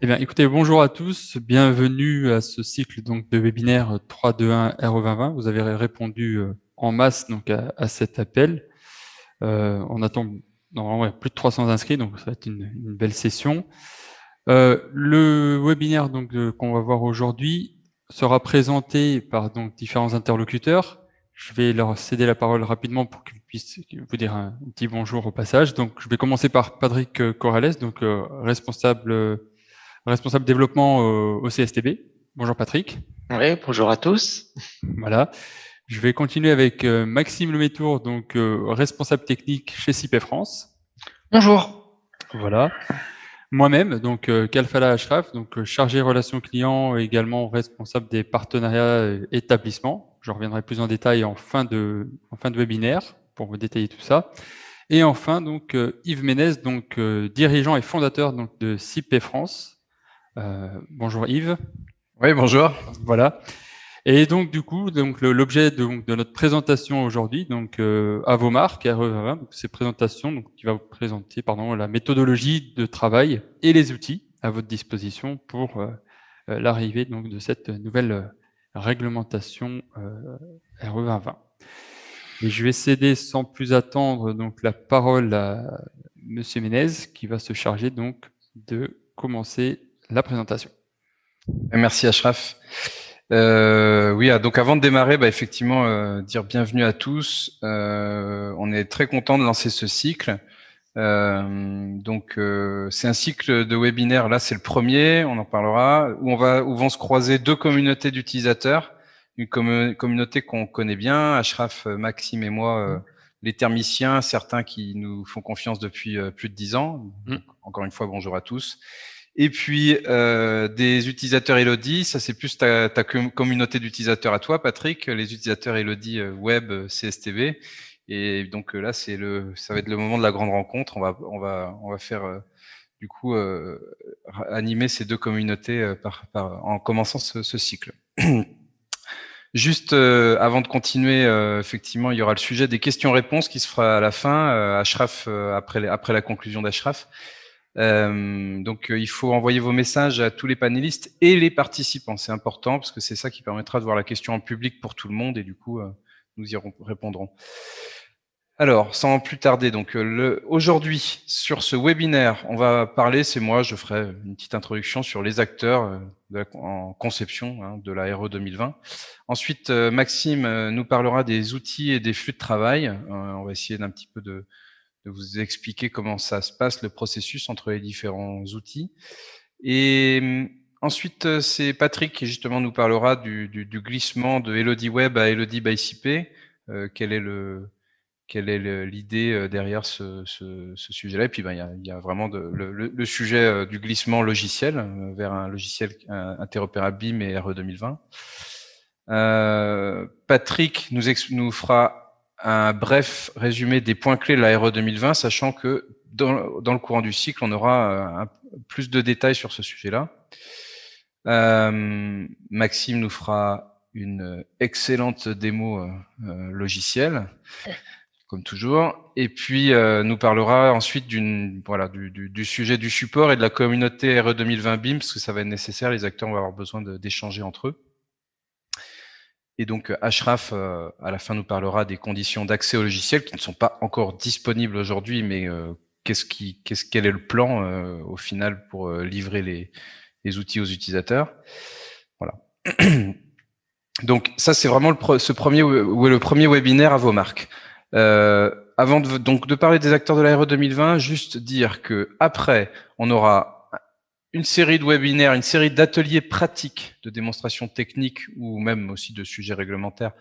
Eh bien, écoutez, bonjour à tous, bienvenue à ce cycle donc de webinaire 321 RE 2020. Vous avez répondu en masse donc à cet appel. On attend normalement plus de 300 inscrits, donc ça va être une belle session. Le webinaire donc qu'on va voir aujourd'hui sera présenté par donc différents interlocuteurs. Je vais leur céder la parole rapidement pour qu'ils puissent vous dire un petit bonjour au passage. Donc, je vais commencer par Patrick Corrales, donc responsable développement au CSTB. Bonjour Patrick. Oui, bonjour à tous. Voilà. Je vais continuer avec Maxime Lemétour, donc responsable technique chez CIP France. Bonjour. Voilà. Moi-même, donc Kalfala Ashraf, donc chargé relations clients et également responsable des partenariats établissements. Je reviendrai plus en détail en fin de webinaire pour vous détailler tout ça. Et enfin, donc Yves Ménez, donc dirigeant et fondateur donc de CIP France. Bonjour Yves. Oui, bonjour. Voilà. Et donc du coup, donc l'objet de notre présentation aujourd'hui, donc à vos marques, RE20, donc ces présentations, donc qui va vous présenter, pardon, la méthodologie de travail et les outils à votre disposition pour l'arrivée donc de cette nouvelle réglementation RE2020. Et je vais céder sans plus attendre donc la parole à Monsieur Ménez qui va se charger donc de commencer la présentation. Merci Ashraf. Oui, donc avant de démarrer, effectivement, dire bienvenue à tous. On est très content de lancer ce cycle. C'est un cycle de webinaires. Là, c'est le premier. On en parlera où vont se croiser deux communautés d'utilisateurs. Une communauté qu'on connaît bien, Ashraf, Maxime et moi, les thermiciens, certains qui nous font confiance depuis plus de 10 ans. Donc, encore une fois, bonjour à tous. Et puis des utilisateurs Elodie, ça c'est plus ta communauté d'utilisateurs à toi, Patrick, les utilisateurs Elodie web CSTB. Et donc là, ça va être le moment de la grande rencontre. On va faire du coup animer ces deux communautés en commençant ce cycle. Juste avant de continuer, effectivement, il y aura le sujet des questions-réponses qui se fera à la fin, Ashraf après la conclusion d'Ashraf. Il faut envoyer vos messages à tous les panélistes et les participants. C'est important parce que c'est ça qui permettra de voir la question en public pour tout le monde et du coup, nous y répondrons. Alors, sans plus tarder, donc aujourd'hui sur ce webinaire, on va parler, c'est moi, je ferai une petite introduction sur les acteurs en conception de la RE 2020. Ensuite, Maxime nous parlera des outils et des flux de travail. On va essayer d'un petit peu de vous expliquer comment ça se passe, le processus entre les différents outils. Et ensuite, c'est Patrick qui justement nous parlera du glissement de Elodie Web à Elodie by CP. Quelle est l'idée derrière ce sujet-là. Et puis, il y a vraiment le sujet du glissement logiciel vers un logiciel interopérable BIM et RE 2020. Patrick nous fera un bref résumé des points clés de la RE 2020, sachant que dans le courant du cycle, on aura plus de détails sur ce sujet-là. Maxime nous fera une excellente démo logicielle, comme toujours, et puis nous parlera ensuite du sujet du support et de la communauté RE 2020 BIM, parce que ça va être nécessaire, les acteurs vont avoir besoin d'échanger entre eux. Et donc Ashraf, à la fin, nous parlera des conditions d'accès au logiciel qui ne sont pas encore disponibles aujourd'hui, mais quel est le plan au final pour livrer les outils aux utilisateurs. Voilà. Donc ça, c'est vraiment le premier webinaire à vos marques. Avant de parler des acteurs de la RE 2020, juste dire que après, on aura une série de webinaires, une série d'ateliers pratiques de démonstration technique ou même aussi de sujets réglementaires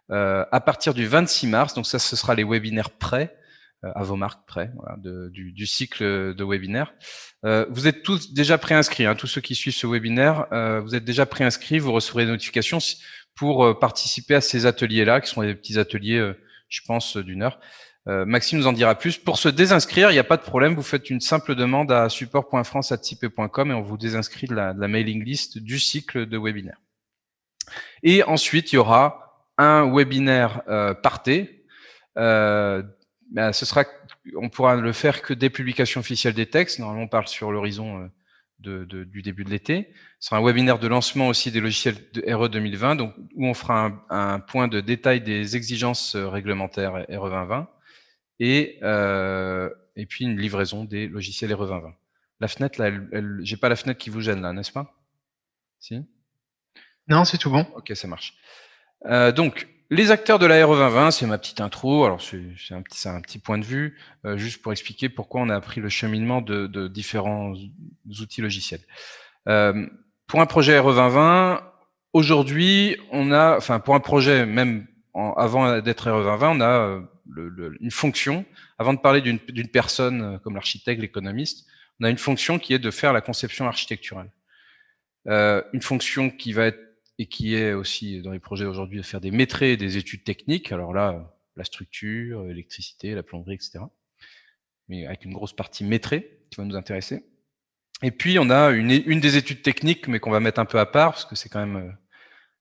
à partir du 26 mars. Donc ça, ce sera les webinaires prêts, à vos marques prêts, voilà, du cycle de webinaires. Vous êtes tous déjà préinscrits, hein, tous ceux qui suivent ce webinaire, vous êtes déjà préinscrits, vous recevrez des notifications pour participer à ces ateliers-là, qui sont des petits ateliers, je pense, d'une heure. Maxime nous en dira plus. Pour se désinscrire, il n'y a pas de problème. Vous faites une simple demande à support.france@cipe.com et on vous désinscrit de la mailing list du cycle de webinaire. Et ensuite, il y aura un webinaire parté. On pourra le faire que des publications officielles des textes. Normalement, on parle sur l'horizon du début de l'été. Ce sera un webinaire de lancement aussi des logiciels de RE 2020, donc où on fera un point de détail des exigences réglementaires RE 2020 et puis une livraison des logiciels RE 2020. La fenêtre, là, j'ai pas la fenêtre qui vous gêne là, n'est-ce pas? Si? Non, c'est tout bon. Ok, ça marche. Donc, les acteurs de la RE 2020, c'est ma petite intro. Alors, c'est un petit point de vue, juste pour expliquer pourquoi on a appris le cheminement de différents outils logiciels. Pour un projet RE 2020, aujourd'hui, pour un projet même avant d'être RE 2020, on a une fonction. Avant de parler d'une personne comme l'architecte, l'économiste, on a une fonction qui est de faire la conception architecturale. Une fonction qui va être et qui est aussi dans les projets aujourd'hui de faire des maîtrises et des études techniques. Alors là, la structure, l'électricité, la plomberie, etc. Mais avec une grosse partie maîtrise qui va nous intéresser. Et puis, on a une des études techniques, mais qu'on va mettre un peu à part, parce que c'est quand même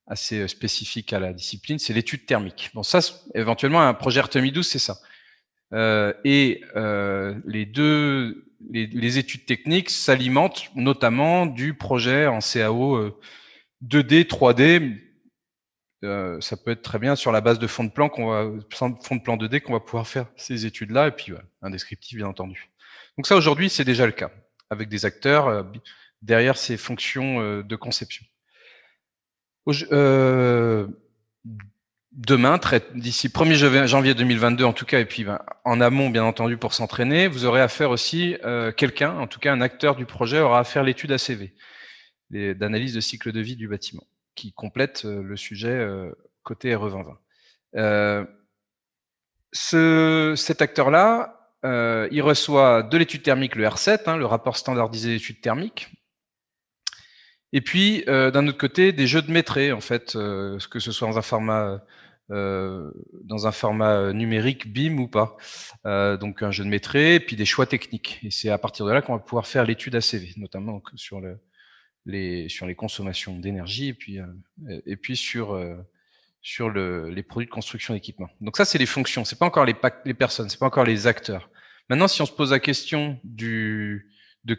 assez spécifique à la discipline, c'est l'étude thermique. Bon, ça, éventuellement, un projet Artemie 12, c'est ça. Les études techniques s'alimentent notamment du projet en CAO 2D, 3D. Ça peut être très bien sur la base de fonds de plan 2D qu'on va pouvoir faire ces études-là, et puis un descriptif, bien entendu. Donc ça, aujourd'hui, c'est déjà le cas, avec des acteurs derrière ces fonctions de conception. Demain, d'ici 1er janvier 2022 en tout cas, et puis en amont bien entendu pour s'entraîner, vous aurez affaire aussi, quelqu'un, en tout cas un acteur du projet aura à faire l'étude ACV, d'analyse de cycle de vie du bâtiment, qui complète le sujet côté RE 2020. Cet acteur-là, il reçoit de l'étude thermique le R7, le rapport standardisé d'études thermiques, et puis d'un autre côté des jeux de maîtrise, en fait, que ce soit dans un format numérique BIM ou pas. Donc un jeu de maîtrise, puis des choix techniques. Et c'est à partir de là qu'on va pouvoir faire l'étude ACV, notamment sur les consommations d'énergie, et puis sur les produits de construction d'équipement. Donc ça, c'est les fonctions. C'est pas encore les personnes, c'est pas encore les acteurs. Maintenant, si on se pose la question de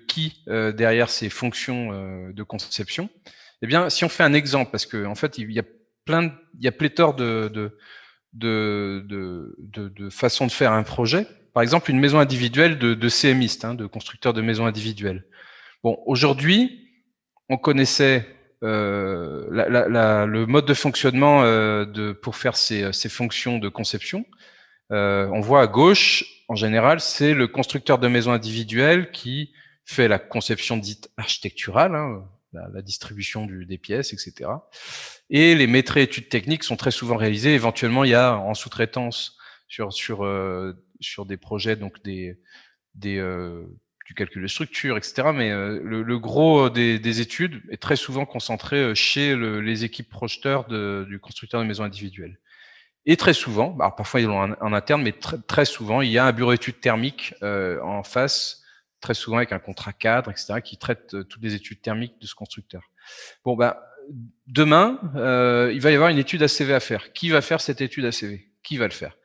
qui derrière ces fonctions de conception, eh bien, si on fait un exemple, parce que en fait, il y a pléthore de façons de faire un projet. Par exemple, une maison individuelle de CMiste, de constructeurs de maisons individuelles. Bon, aujourd'hui, on connaissait le mode de fonctionnement pour faire ces fonctions de conception. On voit à gauche, en général, c'est le constructeur de maisons individuelles qui fait la conception dite architecturale, la distribution des pièces, etc. Et les maîtrises études techniques sont très souvent réalisées. Éventuellement, il y a en sous-traitance sur des projets, donc du calcul de structure, etc. Mais le gros des études est très souvent concentré chez les équipes projeteurs du constructeur de maisons individuelles. Et très souvent, alors parfois ils l'ont en interne, mais très souvent, il y a un bureau d'études thermiques en face, très souvent avec un contrat cadre, etc., qui traite toutes les études thermiques de ce constructeur. Bon, demain, il va y avoir une étude ACV à faire. Qui va faire cette étude ACV? Qui va le faire?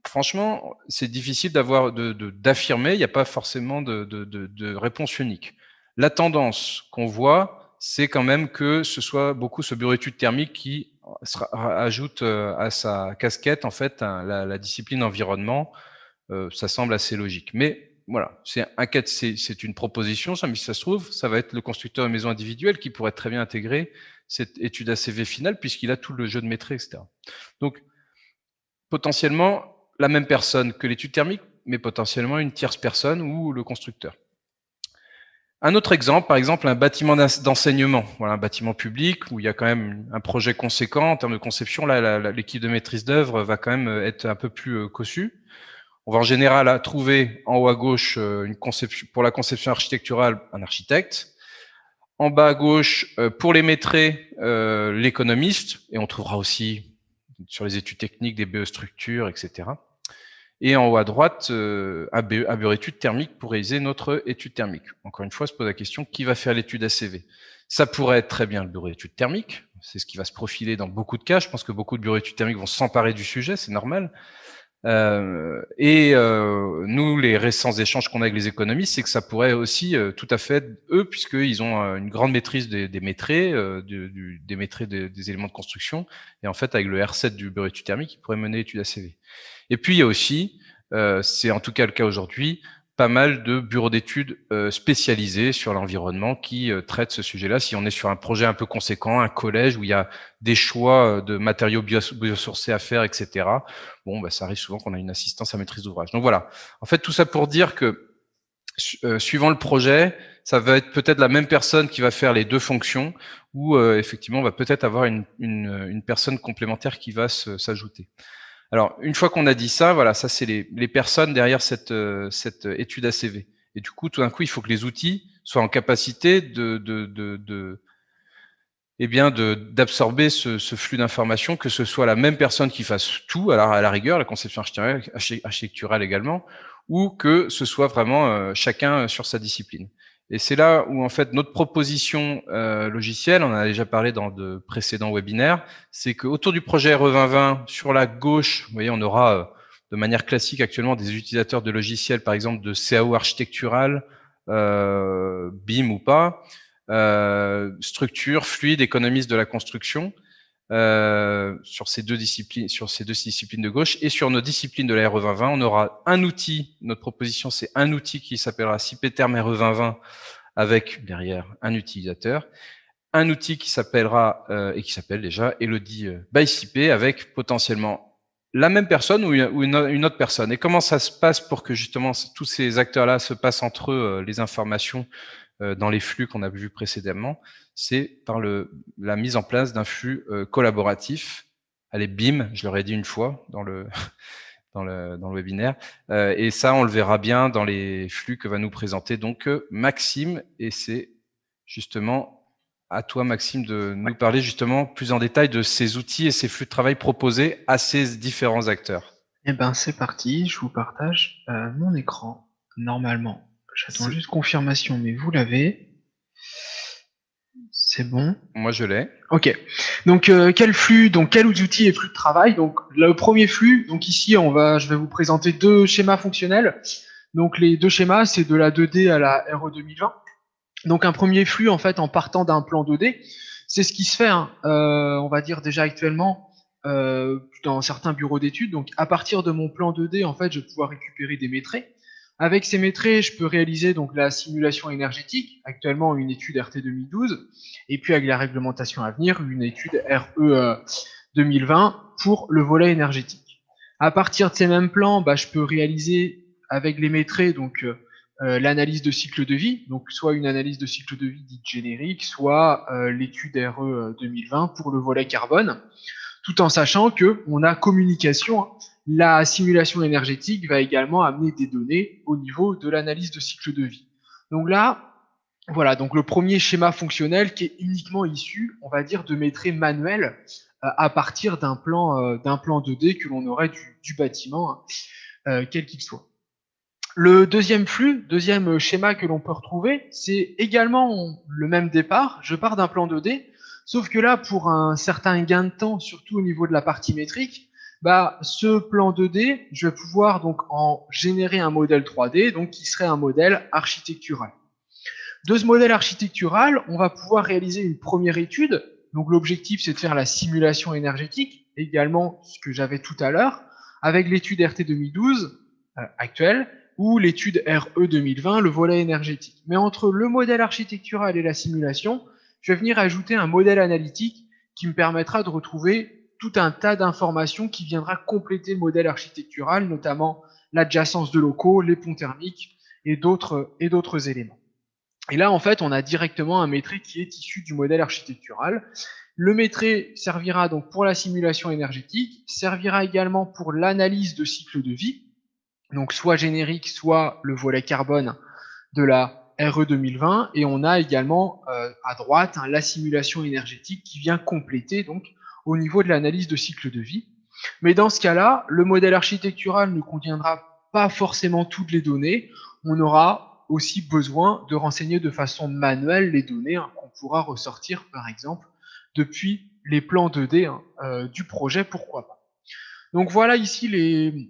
Franchement, c'est difficile d'affirmer. Il n'y a pas forcément de réponse unique. La tendance qu'on voit, c'est quand même que ce soit beaucoup ce bureau d'études thermiques qui ajoute à sa casquette en fait la discipline environnement. Ça semble assez logique. Mais voilà, c'est une proposition, ça, mais si ça se trouve, ça va être le constructeur de maison individuelle qui pourrait très bien intégrer cette étude ACV finale puisqu'il a tout le jeu de maîtrise, etc. Donc, potentiellement, la même personne que l'étude thermique, mais potentiellement une tierce personne ou le constructeur. Un autre exemple, par exemple, un bâtiment d'enseignement, voilà, un bâtiment public où il y a quand même un projet conséquent en termes de conception. Là, l'équipe de maîtrise d'œuvre va quand même être un peu plus cossue. On va en général trouver en haut à gauche pour la conception architecturale un architecte. En bas à gauche, pour les maîtrises, l'économiste, et on trouvera aussi sur les études techniques des BE structures, etc. Et en haut à droite, un bureau étude thermique pour réaliser notre étude thermique. Encore une fois, se pose la question, qui va faire l'étude ACV? Ça pourrait être très bien le bureau d'études thermique, c'est ce qui va se profiler dans beaucoup de cas. Je pense que beaucoup de bureaux d'études thermiques vont s'emparer du sujet, c'est normal. Nous, les récents échanges qu'on a avec les économistes, c'est que ça pourrait aussi tout à fait être eux, puisqu'ils ont une grande maîtrise des métrés, des métrés des éléments de construction, et en fait, avec le R7 du bureau études thermiques, ils pourraient mener l'étude ACV. Et puis, il y a aussi, c'est en tout cas le cas aujourd'hui, pas mal de bureaux d'études spécialisés sur l'environnement qui traitent ce sujet-là. Si on est sur un projet un peu conséquent, un collège où il y a des choix de matériaux biosourcés à faire, etc. Bon, ça arrive souvent qu'on a une assistance à maîtrise d'ouvrage. Donc voilà. En fait, tout ça pour dire que suivant le projet, ça va être peut-être la même personne qui va faire les deux fonctions, ou effectivement, on va peut-être avoir une personne complémentaire qui va s'ajouter. Alors, une fois qu'on a dit ça, voilà, ça c'est les personnes derrière cette étude ACV. Et du coup, tout d'un coup, il faut que les outils soient en capacité d'absorber ce flux d'informations, que ce soit la même personne qui fasse tout, à la rigueur, la conception architecturale également, ou que ce soit vraiment chacun sur sa discipline. Et c'est là où en fait notre proposition logicielle, on en a déjà parlé dans de précédents webinaires, c'est qu'autour du projet RE 2020, sur la gauche, vous voyez, on aura de manière classique actuellement des utilisateurs de logiciels, par exemple de CAO architectural, BIM ou pas, structure, fluide, économiste de la construction, sur ces deux disciplines de gauche, et sur nos disciplines de la RE 2020, on aura un outil. Notre proposition, c'est un outil qui s'appellera CIPETERM RE 2020 avec derrière un utilisateur, un outil qui s'appellera et qui s'appelle déjà Elodie by CIPE avec potentiellement la même personne ou une autre personne. Et comment ça se passe pour que justement tous ces acteurs-là se passent entre eux les informations dans les flux qu'on a vus précédemment, c'est par la mise en place d'un flux collaboratif. Allez, BIM, je l'aurais dit une fois dans le dans le webinaire. Et ça, on le verra bien dans les flux que va nous présenter donc Maxime. Et c'est justement à toi, Maxime, de nous parler justement plus en détail de ces outils et ces flux de travail proposés à ces différents acteurs. Eh ben, c'est parti, je vous partage mon écran, normalement. J'attends juste confirmation, mais vous l'avez. C'est bon. Moi, je l'ai. Ok. Donc, quel flux, donc quels outils et flux de travail? Donc, le premier flux, donc ici, je vais vous présenter deux schémas fonctionnels. Donc, les deux schémas, c'est de la 2D à la RE 2020. Donc, un premier flux, en fait, en partant d'un plan 2D, c'est ce qui se fait, hein, on va dire déjà actuellement, dans certains bureaux d'études. Donc, à partir de mon plan 2D, en fait, je vais pouvoir récupérer des métrés. Avec ces métrés, je peux réaliser donc la simulation énergétique, actuellement une étude RT 2012, et puis avec la réglementation à venir, une étude RE 2020 pour le volet énergétique. À partir de ces mêmes plans, je peux réaliser avec les métrés donc l'analyse de cycle de vie, donc soit une analyse de cycle de vie dite générique, soit l'étude RE 2020 pour le volet carbone, tout en sachant que on a communication. La simulation énergétique va également amener des données au niveau de l'analyse de cycle de vie. Donc là, voilà, donc le premier schéma fonctionnel qui est uniquement issu, on va dire, de métrés manuels à partir d'un plan 2D que l'on aurait du bâtiment, quel qu'il soit. Le deuxième flux, deuxième schéma que l'on peut retrouver, c'est également le même départ. Je pars d'un plan 2D, sauf que là, pour un certain gain de temps, surtout au niveau de la partie métrique, ce plan 2D, je vais pouvoir donc en générer un modèle 3D, donc qui serait un modèle architectural. De ce modèle architectural, on va pouvoir réaliser une première étude. Donc l'objectif, c'est de faire la simulation énergétique, également ce que j'avais tout à l'heure, avec l'étude RT 2012 actuelle, ou l'étude RE 2020, le volet énergétique. Mais entre le modèle architectural et la simulation, je vais venir ajouter un modèle analytique qui me permettra de retrouver tout un tas d'informations qui viendra compléter le modèle architectural, notamment l'adjacence de locaux, les ponts thermiques et d'autres éléments. Et là, en fait, on a directement un métré qui est issu du modèle architectural. Le métré servira donc pour la simulation énergétique, servira également pour l'analyse de cycle de vie, donc soit générique, soit le volet carbone de la RE 2020, et on a également à droite la simulation énergétique qui vient compléter donc au niveau de l'analyse de cycle de vie. Mais dans ce cas-là, le modèle architectural ne contiendra pas forcément toutes les données. On aura aussi besoin de renseigner de façon manuelle les données qu'on pourra ressortir, par exemple, depuis les plans 2D du projet, pourquoi pas. Donc voilà ici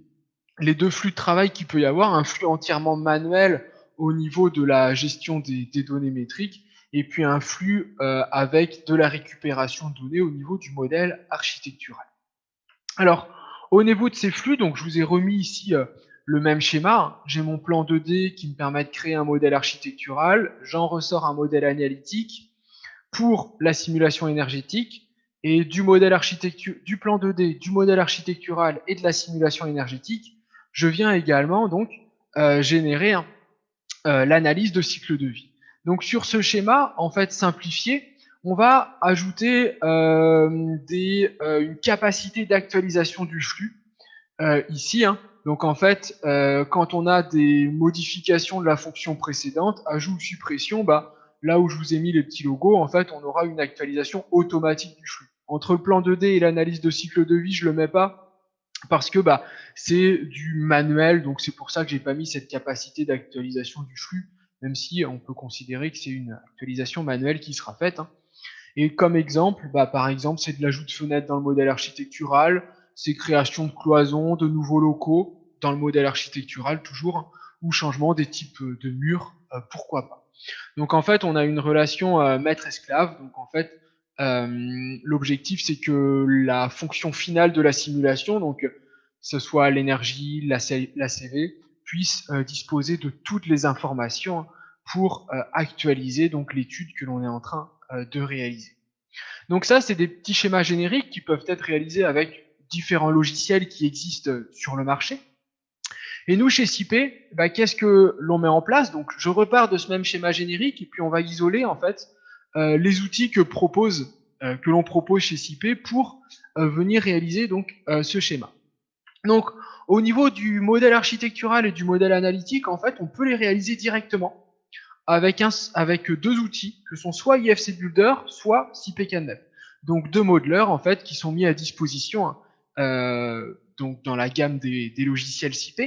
les deux flux de travail qu'il peut y avoir, un flux entièrement manuel au niveau de la gestion des données métriques, et puis un flux avec de la récupération de données au niveau du modèle architectural. Alors, au niveau de ces flux, donc je vous ai remis ici le même schéma. J'ai mon plan 2D qui me permet de créer un modèle architectural. J'en ressors un modèle analytique pour la simulation énergétique. Et du plan 2D, du modèle architectural et de la simulation énergétique, je viens également donc générer l'analyse de cycle de vie. Donc sur ce schéma, en fait simplifié, on va ajouter une capacité d'actualisation du flux ici. Donc en fait, quand on a des modifications de la fonction précédente, ajout ou suppression, là où je vous ai mis les petits logos, en fait, on aura une actualisation automatique du flux. Entre le plan 2D et l'analyse de cycle de vie, je le mets pas parce que c'est du manuel, donc c'est pour ça que j'ai pas mis cette capacité d'actualisation du flux, même si on peut considérer que c'est une actualisation manuelle qui sera faite. Et comme exemple, par exemple, c'est de l'ajout de fenêtres dans le modèle architectural, c'est création de cloisons, de nouveaux locaux dans le modèle architectural toujours, ou changement des types de murs, pourquoi pas. Donc en fait, on a une relation maître-esclave. Donc en fait, l'objectif c'est que la fonction finale de la simulation, donc que ce soit l'énergie, la CV, puisse disposer de toutes les informations pour actualiser donc l'étude que l'on est en train de réaliser. Donc ça, c'est des petits schémas génériques qui peuvent être réalisés avec différents logiciels qui existent sur le marché. Et nous, chez SIPé, qu'est-ce que l'on met en place? Donc, je repars de ce même schéma générique et puis on va isoler en fait les outils que l'on propose chez SIPé pour venir réaliser donc ce schéma. Donc, au niveau du modèle architectural et du modèle analytique, en fait, on peut les réaliser directement avec deux outils que sont soit IFC Builder, soit CPCANMAP. Donc deux modeleurs en fait qui sont mis à disposition donc dans la gamme des logiciels CIP.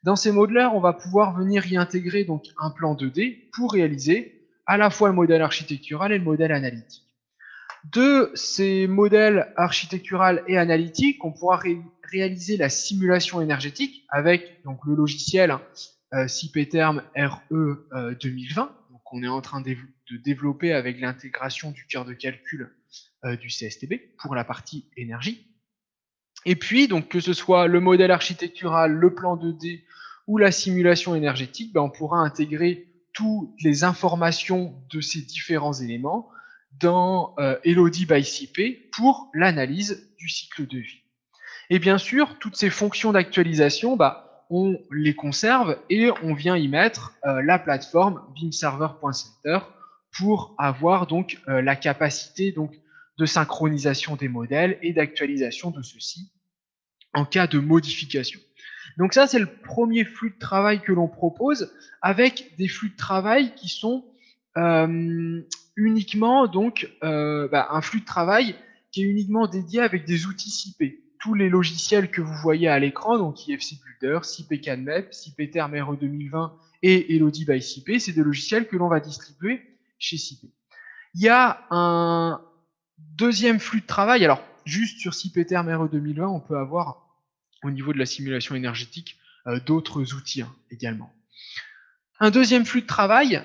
Dans ces modeleurs, on va pouvoir venir y intégrer donc un plan 2D pour réaliser à la fois le modèle architectural et le modèle analytique. De ces modèles architectural et analytiques, on pourra réaliser la simulation énergétique avec donc le logiciel CIPterm RE 2020, donc on est en train de développer avec l'intégration du cœur de calcul du CSTB pour la partie énergie. Et puis, donc, que ce soit le modèle architectural, le plan 2D ou la simulation énergétique, on pourra intégrer toutes les informations de ces différents éléments dans Elodie by CIP pour l'analyse du cycle de vie. Et bien sûr, toutes ces fonctions d'actualisation, on les conserve et on vient y mettre la plateforme beamserver.center pour avoir donc la capacité donc de synchronisation des modèles et d'actualisation de ceux-ci en cas de modification. Donc ça, c'est le premier flux de travail que l'on propose avec des flux de travail qui sont uniquement donc un flux de travail qui est uniquement dédié avec des outils CIP. Tous les logiciels que vous voyez à l'écran, donc IFC Builder, CIPCANMAP, CIPterm RE 2020 et Elodie by CIP, c'est des logiciels que l'on va distribuer chez CIP. Il y a un deuxième flux de travail. Alors, juste sur CIPterm RE 2020, on peut avoir au niveau de la simulation énergétique d'autres outils également. Un deuxième flux de travail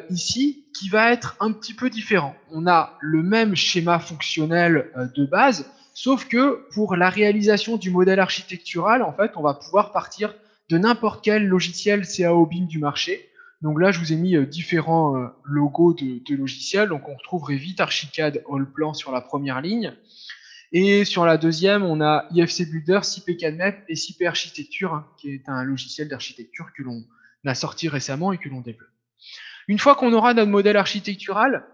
ici qui va être un petit peu différent. On a le même schéma fonctionnel de base, sauf que pour la réalisation du modèle architectural, en fait, on va pouvoir partir de n'importe quel logiciel CAO BIM du marché. Donc là, je vous ai mis différents logos de logiciels. Donc on retrouverait vite Archicad Allplan sur la première ligne. Et sur la deuxième, on a IFC Builder, CIPCANMAP et CIP Architecture, qui est un logiciel d'architecture que l'on a sorti récemment et que l'on développe. Une fois qu'on aura notre modèle architectural,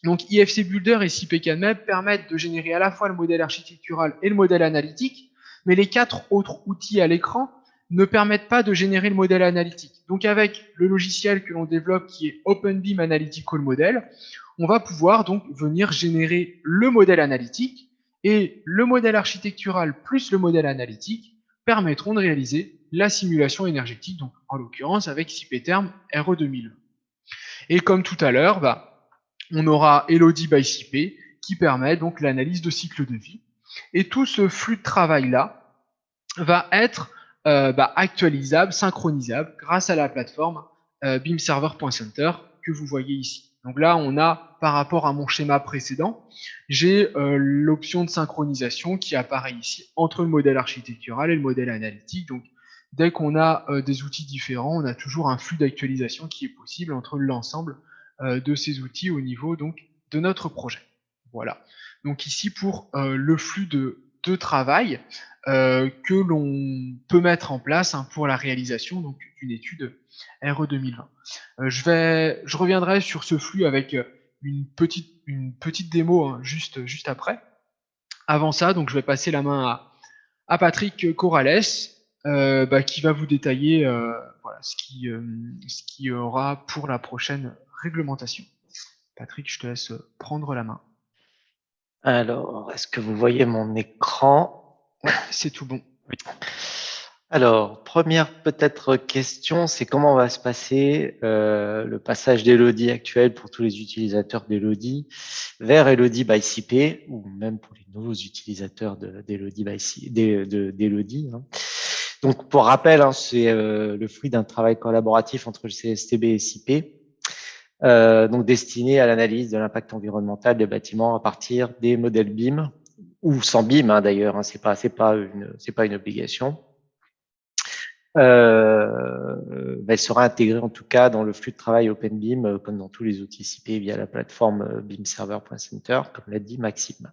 donc IFC Builder et CIPCANMAP permettent de générer à la fois le modèle architectural et le modèle analytique, mais les 4 autres outils à l'écran ne permettent pas de générer le modèle analytique. Donc avec le logiciel que l'on développe qui est OpenBeam Analytical Model, on va pouvoir donc venir générer le modèle analytique et le modèle architectural plus le modèle analytique permettront de réaliser la simulation énergétique, donc en l'occurrence avec CIPterm RE 2020. Et comme tout à l'heure, on aura Elodie by CIP qui permet donc l'analyse de cycle de vie. Et tout ce flux de travail-là va être actualisable, synchronisable grâce à la plateforme beamserver.center que vous voyez ici. Donc là, on a, par rapport à mon schéma précédent, j'ai l'option de synchronisation qui apparaît ici entre le modèle architectural et le modèle analytique. Donc, dès qu'on a des outils différents, on a toujours un flux d'actualisation qui est possible entre l'ensemble de ces outils au niveau donc de notre projet. Voilà. Donc ici, pour le flux de travail que l'on peut mettre en place pour la réalisation d'une étude RE 2020. Je reviendrai sur ce flux avec une petite démo juste après. Avant ça, donc je vais passer la main à Patrick Corrales, qui va vous détailler voilà, ce qui aura pour la prochaine réglementation. Patrick, je te laisse prendre la main. Alors, est-ce que vous voyez mon écran? Ouais, c'est tout bon. Oui. Alors, première peut-être question, c'est comment va se passer le passage d'Elodie actuel pour tous les utilisateurs d'Elodie vers Elodie by CP, ou même pour les nouveaux utilisateurs d'Elodie d'Elodie. Donc, pour rappel, c'est le fruit d'un travail collaboratif entre le CSTB et CP, donc destiné à l'analyse de l'impact environnemental des bâtiments à partir des modèles BIM, ou sans BIM d'ailleurs, c'est pas une obligation. Elle sera intégrée en tout cas dans le flux de travail OpenBIM, comme dans tous les outils CP via la plateforme beamserver.center, comme l'a dit Maxime.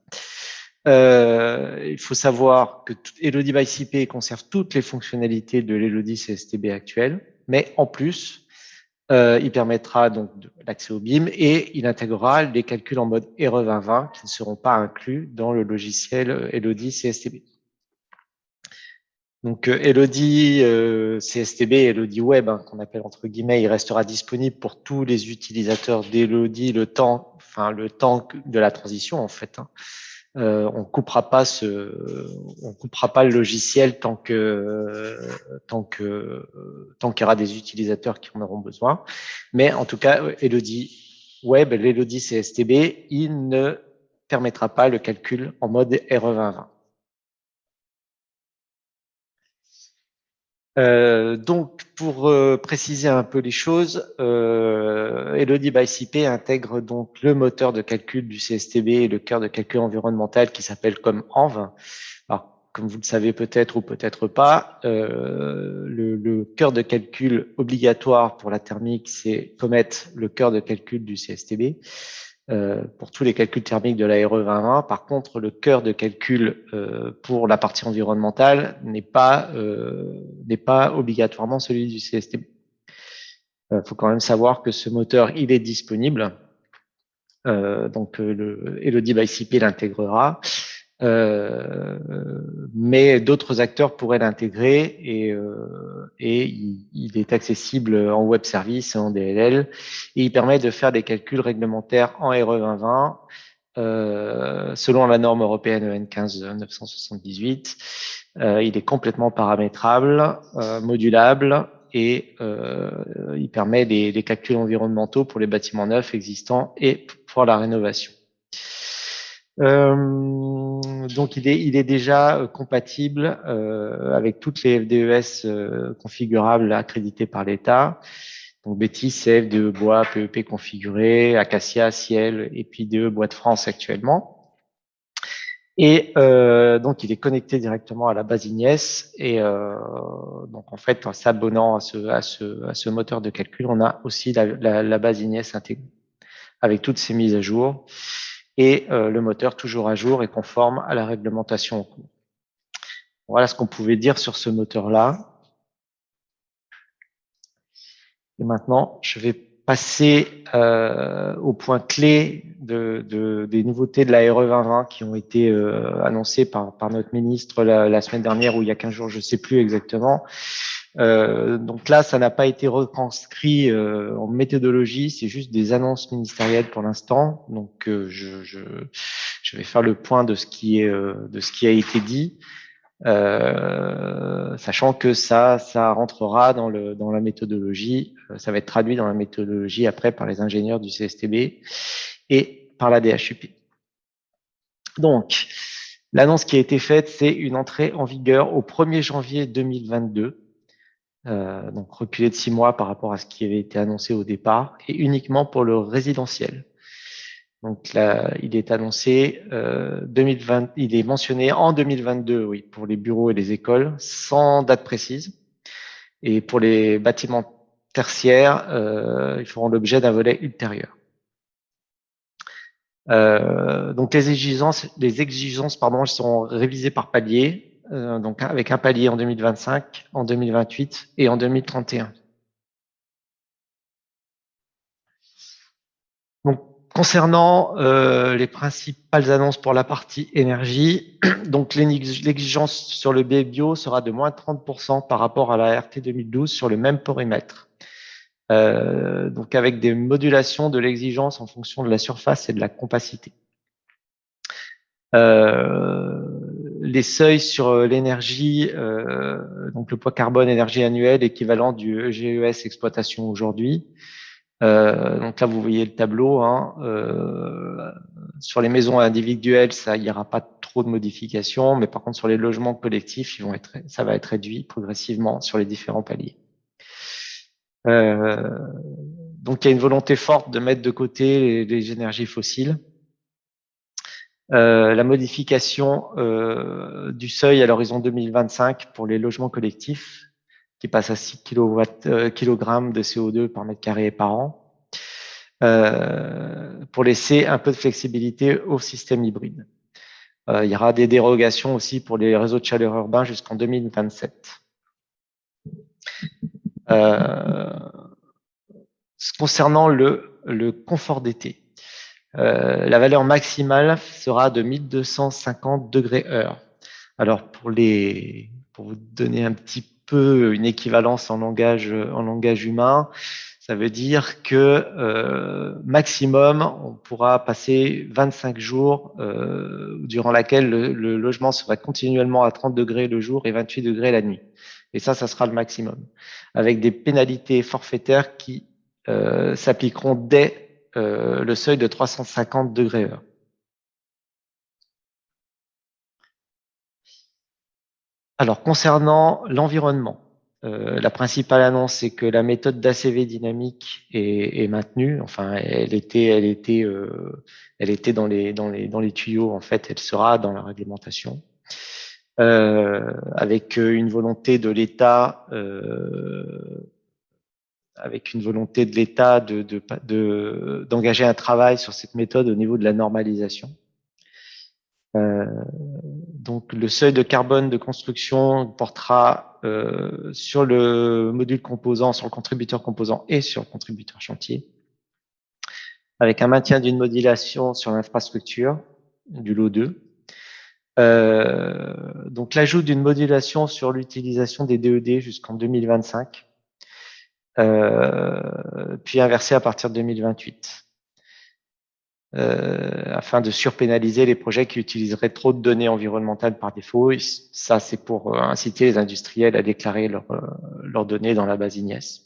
Il faut savoir que Elodie by CP conserve toutes les fonctionnalités de l'Elodie CSTB actuelle, mais en plus, il permettra donc l'accès au BIM et il intégrera les calculs en mode RE 2020 qui ne seront pas inclus dans le logiciel Elodie CSTB. Donc Elodie CSTB, Elodie Web, qu'on appelle entre guillemets, il restera disponible pour tous les utilisateurs d'Elodie le temps de la transition en fait. On coupera pas le logiciel tant qu'il y aura des utilisateurs qui en auront besoin. Mais en tout cas, Elodie Web, l'Elodie CSTB, il ne permettra pas le calcul en mode RE 2020. Donc, pour préciser un peu les choses, Elodie by CP intègre donc le moteur de calcul du CSTB et le cœur de calcul environnemental qui s'appelle comme ENV. Alors, comme vous le savez peut-être ou peut-être pas, le cœur de calcul obligatoire pour la thermique, c'est Comet, le cœur de calcul du CSTB. Pour tous les calculs thermiques de la RE 2020. Par contre, le cœur de calcul pour la partie environnementale n'est pas obligatoirement celui du CSTB. Faut quand même savoir que ce moteur, il est disponible. Donc, le Elodie by CP l'intégrera. Mais d'autres acteurs pourraient l'intégrer et il est accessible en web service et en DLL et il permet de faire des calculs réglementaires en RE 2020 selon la norme européenne EN 15978. Il est complètement paramétrable, modulable et il permet des calculs environnementaux pour les bâtiments neufs existants et pour la rénovation. Donc il est déjà compatible avec toutes les FDES configurables accréditées par l'État. Donc BETIS, CF, Bois, PEP configuré, Acacia, Ciel et puis DE Bois de France actuellement. Et donc il est connecté directement à la base Ignes et donc en fait en s'abonnant à ce moteur de calcul, on a aussi la base Ignes intégrée avec toutes ces mises à jour. Et le moteur toujours à jour et conforme à la réglementation en cours. Voilà ce qu'on pouvait dire sur ce moteur-là. Et maintenant, je vais passer au point clé des nouveautés de la RE 2020 qui ont été annoncées par notre ministre la semaine dernière ou il y a 15 jours, je ne sais plus exactement. Donc là, ça n'a pas été retranscrit en méthodologie, c'est juste des annonces ministérielles pour l'instant. Donc je vais faire le point de ce qui a été dit, sachant que ça rentrera dans la méthodologie, ça va être traduit dans la méthodologie après par les ingénieurs du CSTB et par la DHUP. Donc L'annonce qui a été faite, c'est une entrée en vigueur au 1er janvier 2022, donc reculé de 6 mois par rapport à ce qui avait été annoncé au départ, et uniquement pour le résidentiel. Donc là, il est annoncé 2020, il est mentionné en 2022, oui, pour les bureaux et les écoles, sans date précise. Et pour les bâtiments tertiaires, ils feront l'objet d'un volet ultérieur. Donc les exigences, pardon, seront révisées par palier, donc avec un palier en 2025, en 2028 et en 2031. Donc concernant les principales annonces pour la partie énergie, donc l'exigence sur le bio sera de moins 30% par rapport à la RT 2012 sur le même périmètre. Donc avec des modulations de l'exigence en fonction de la surface et de la compacité. Les seuils sur l'énergie, donc le poids carbone énergie annuelle équivalent du EGES exploitation aujourd'hui. Donc là, vous voyez le tableau. Hein, sur les maisons individuelles, ça, il n'y aura pas trop de modifications, mais par contre sur les logements collectifs, ça va être réduit progressivement sur les différents paliers. Donc il y a une volonté forte de mettre de côté les énergies fossiles. La modification du seuil à l'horizon 2025 pour les logements collectifs, qui passe à 6 kg de CO2 par mètre carré et par an, pour laisser un peu de flexibilité au système hybride. Il y aura des dérogations aussi pour les réseaux de chaleur urbains jusqu'en 2027. Concernant le confort d'été, la valeur maximale sera de 1250 degrés heure. Alors pour vous donner un petit peu une équivalence en langage humain, ça veut dire que maximum on pourra passer 25 jours durant laquelle le logement sera continuellement à 30 degrés le jour et 28 degrés la nuit. Et ça sera le maximum, avec des pénalités forfaitaires qui s'appliqueront dès le seuil de 350 degrés heure. Alors, concernant l'environnement, la principale annonce, c'est que la méthode d'ACV dynamique est maintenue. Enfin, elle était dans les tuyaux. En fait, elle sera dans la réglementation. Avec une volonté de l'État d'engager un travail sur cette méthode au niveau de la normalisation. Donc le seuil de carbone de construction portera sur le module composant, sur le contributeur composant et sur le contributeur chantier, avec un maintien d'une modulation sur l'infrastructure du lot 2. Donc l'ajout d'une modulation sur l'utilisation des DED jusqu'en 2025, puis inversé à partir de 2028. Afin de surpénaliser les projets qui utiliseraient trop de données environnementales par défaut. Et ça, c'est pour inciter les industriels à déclarer leurs données dans la base IGNES.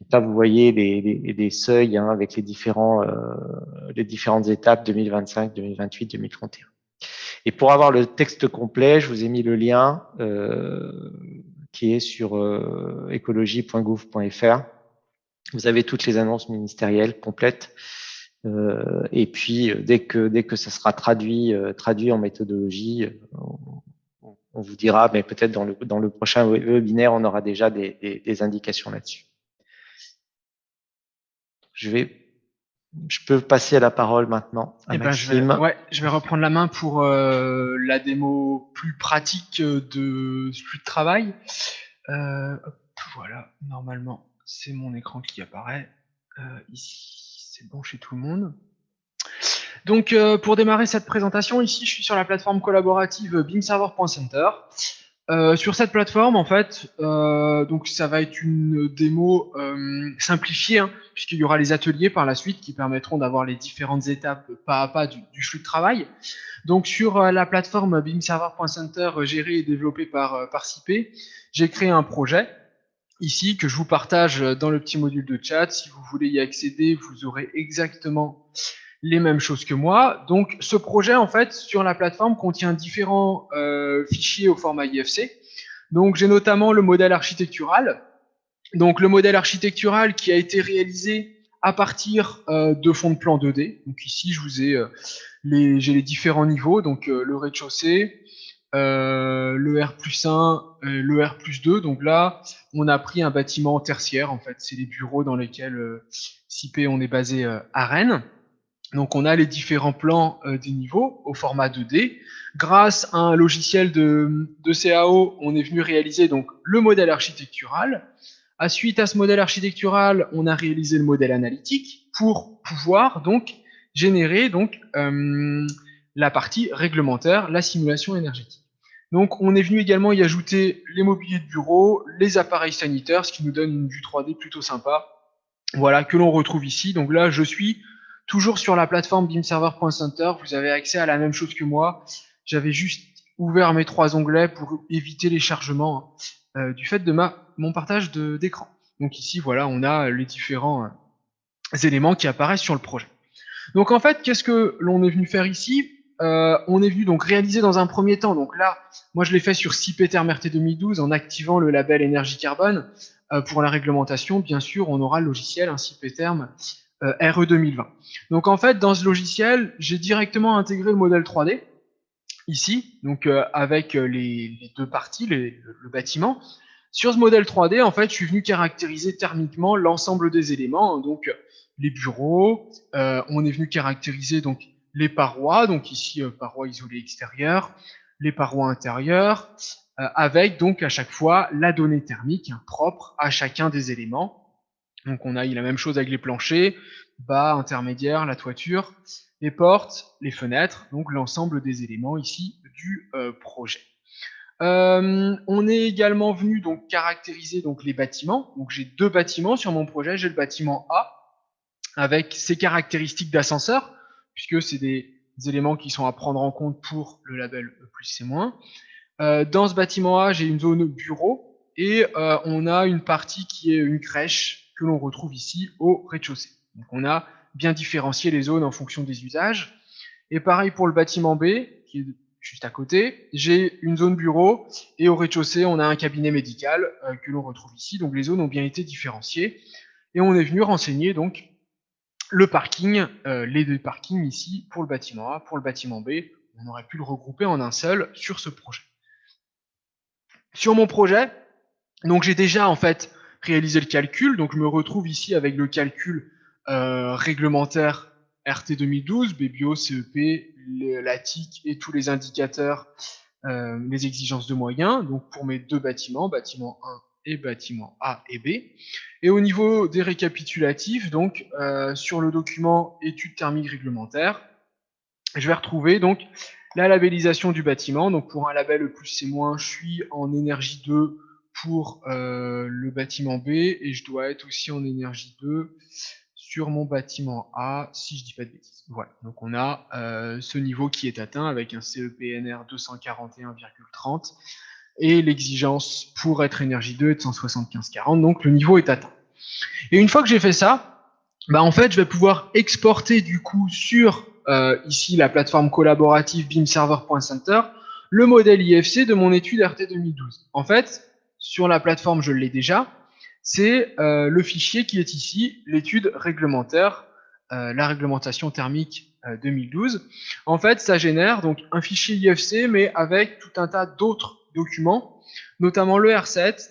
Donc là, vous voyez les seuils hein, avec les différentes étapes 2025, 2028, 2031. Et pour avoir le texte complet, je vous ai mis le lien qui est sur écologie.gouv.fr. Vous avez toutes les annonces ministérielles complètes. Et puis dès que ça sera traduit en méthodologie, on vous dira, mais peut-être dans le prochain webinaire, on aura déjà des indications là-dessus. Je peux passer la parole maintenant à Maxime. Je vais reprendre la main pour la démo plus pratique de flux de travail. Voilà, normalement, c'est mon écran qui apparaît ici. C'est bon chez tout le monde. Donc, pour démarrer cette présentation, ici, je suis sur la plateforme collaborative BIMserver.center. Sur cette plateforme, en fait, donc ça va être une démo simplifiée, hein, puisqu'il y aura les ateliers par la suite qui permettront d'avoir les différentes étapes pas à pas du flux de travail. Donc, sur la plateforme BIMserver.center gérée et développée par CIP, j'ai créé un projet ici que je vous partage dans le petit module de chat. Si vous voulez y accéder, vous aurez exactement les mêmes choses que moi. Donc, ce projet, en fait, sur la plateforme, contient différents fichiers au format IFC. Donc, j'ai notamment le modèle architectural. Donc, le modèle architectural qui a été réalisé à partir de fonds de plan 2D. Donc, ici, je vous ai j'ai les différents niveaux. Donc, le rez-de-chaussée, le R+1, le R+2. Donc là, on a pris un bâtiment tertiaire, en fait. C'est les bureaux dans lesquels SIP, on est basé à Rennes. Donc on a les différents plans des niveaux au format 2D. Grâce à un logiciel de CAO, on est venu réaliser donc le modèle architectural. Suite à ce modèle architectural, on a réalisé le modèle analytique pour pouvoir donc générer donc la partie réglementaire, la simulation énergétique. Donc on est venu également y ajouter les mobiliers de bureau, les appareils sanitaires, ce qui nous donne une vue 3D plutôt sympa. Voilà, que l'on retrouve ici. Donc là, je suis toujours sur la plateforme BIMserver.center. Vous avez accès à la même chose que moi. J'avais juste ouvert mes 3 onglets pour éviter les chargements du fait de mon partage d'écran. Donc ici, voilà, on a les différents éléments qui apparaissent sur le projet. Donc en fait, qu'est-ce que l'on est venu faire ici? On est venu donc réaliser dans un premier temps. Donc là, moi je l'ai fait sur SIPETherm RT 2012 en activant le label énergie carbone. Pour la réglementation, bien sûr, on aura le logiciel SIPETherm RE 2020. Donc en fait, dans ce logiciel, j'ai directement intégré le modèle 3D ici, donc avec les deux parties, le bâtiment. Sur ce modèle 3D, en fait, je suis venu caractériser thermiquement l'ensemble des éléments, donc les bureaux. On est venu caractériser donc les parois, donc ici parois isolées extérieures, les parois intérieures, avec donc à chaque fois la donnée thermique propre à chacun des éléments. Donc on a eu la même chose avec les planchers, bas, intermédiaire, la toiture, les portes, les fenêtres, donc l'ensemble des éléments ici du projet. On est également venu donc caractériser donc les bâtiments. Donc j'ai 2 bâtiments sur mon projet. J'ai le bâtiment A avec ses caractéristiques d'ascenseur, puisque c'est des éléments qui sont à prendre en compte pour le label E+C-. Dans ce bâtiment A, j'ai une zone bureau et on a une partie qui est une crèche que l'on retrouve ici au rez-de-chaussée. Donc on a bien différencié les zones en fonction des usages. Et pareil pour le bâtiment B, qui est juste à côté, j'ai une zone bureau et au rez-de-chaussée, on a un cabinet médical que l'on retrouve ici. Donc les zones ont bien été différenciées et on est venu renseigner donc le parking, les 2 parkings ici pour le bâtiment A, pour le bâtiment B. On aurait pu le regrouper en un seul sur ce projet. Sur mon projet, donc j'ai déjà en fait réalisé le calcul, donc je me retrouve ici avec le calcul réglementaire RT 2012, BBO, CEP, la TIC et tous les indicateurs, les exigences de moyens, donc pour mes 2 bâtiments, bâtiment 1 et bâtiment A et B. Et au niveau des récapitulatifs, donc sur le document études thermiques réglementaires, je vais retrouver donc la labellisation du bâtiment. Donc pour un label E+C-, je suis en énergie 2 pour le bâtiment B et je dois être aussi en énergie 2 sur mon bâtiment A, si je dis pas de bêtises. Voilà, donc on a ce niveau qui est atteint avec un CEPNR 241,30 et l'exigence pour être énergie 2 est de 175,40, donc le niveau est atteint. Et une fois que j'ai fait ça, bah en fait, je vais pouvoir exporter du coup sur ici la plateforme collaborative BIMserver.center le modèle IFC de mon étude RT 2012. En fait, sur la plateforme, je l'ai déjà. C'est le fichier qui est ici, l'étude réglementaire, la réglementation thermique 2012. En fait, ça génère donc un fichier IFC, mais avec tout un tas d'autres documents, notamment le R7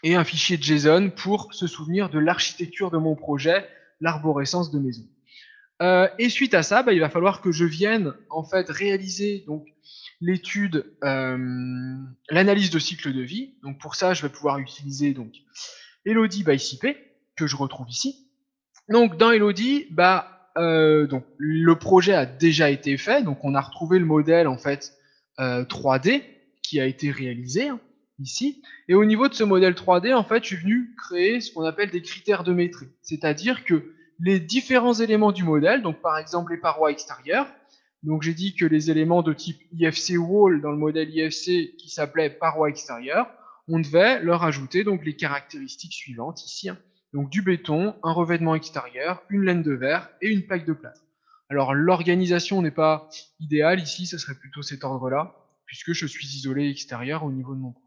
et un fichier JSON pour se souvenir de l'architecture de mon projet, l'arborescence de maison. Et suite à ça, bah, il va falloir que je vienne en fait réaliser donc l'étude, l'analyse de cycle de vie. Donc pour ça, je vais pouvoir utiliser donc Elodie by SIP que je retrouve ici. Donc dans Elodie, bah, donc le projet a déjà été fait. Donc on a retrouvé le modèle en fait 3D qui a été réalisé ici. Et au niveau de ce modèle 3D, en fait, je suis venu créer ce qu'on appelle des critères de maîtrise. C'est-à-dire que les différents éléments du modèle, donc par exemple les parois extérieures, donc j'ai dit que les éléments de type IFC Wall dans le modèle IFC qui s'appelait parois extérieures, on devait leur ajouter donc les caractéristiques suivantes ici. Donc du béton, un revêtement extérieur, une laine de verre et une plaque de plâtre. Alors l'organisation n'est pas idéale ici, ce serait plutôt cet ordre-là, puisque je suis isolé extérieur au niveau de mon projet.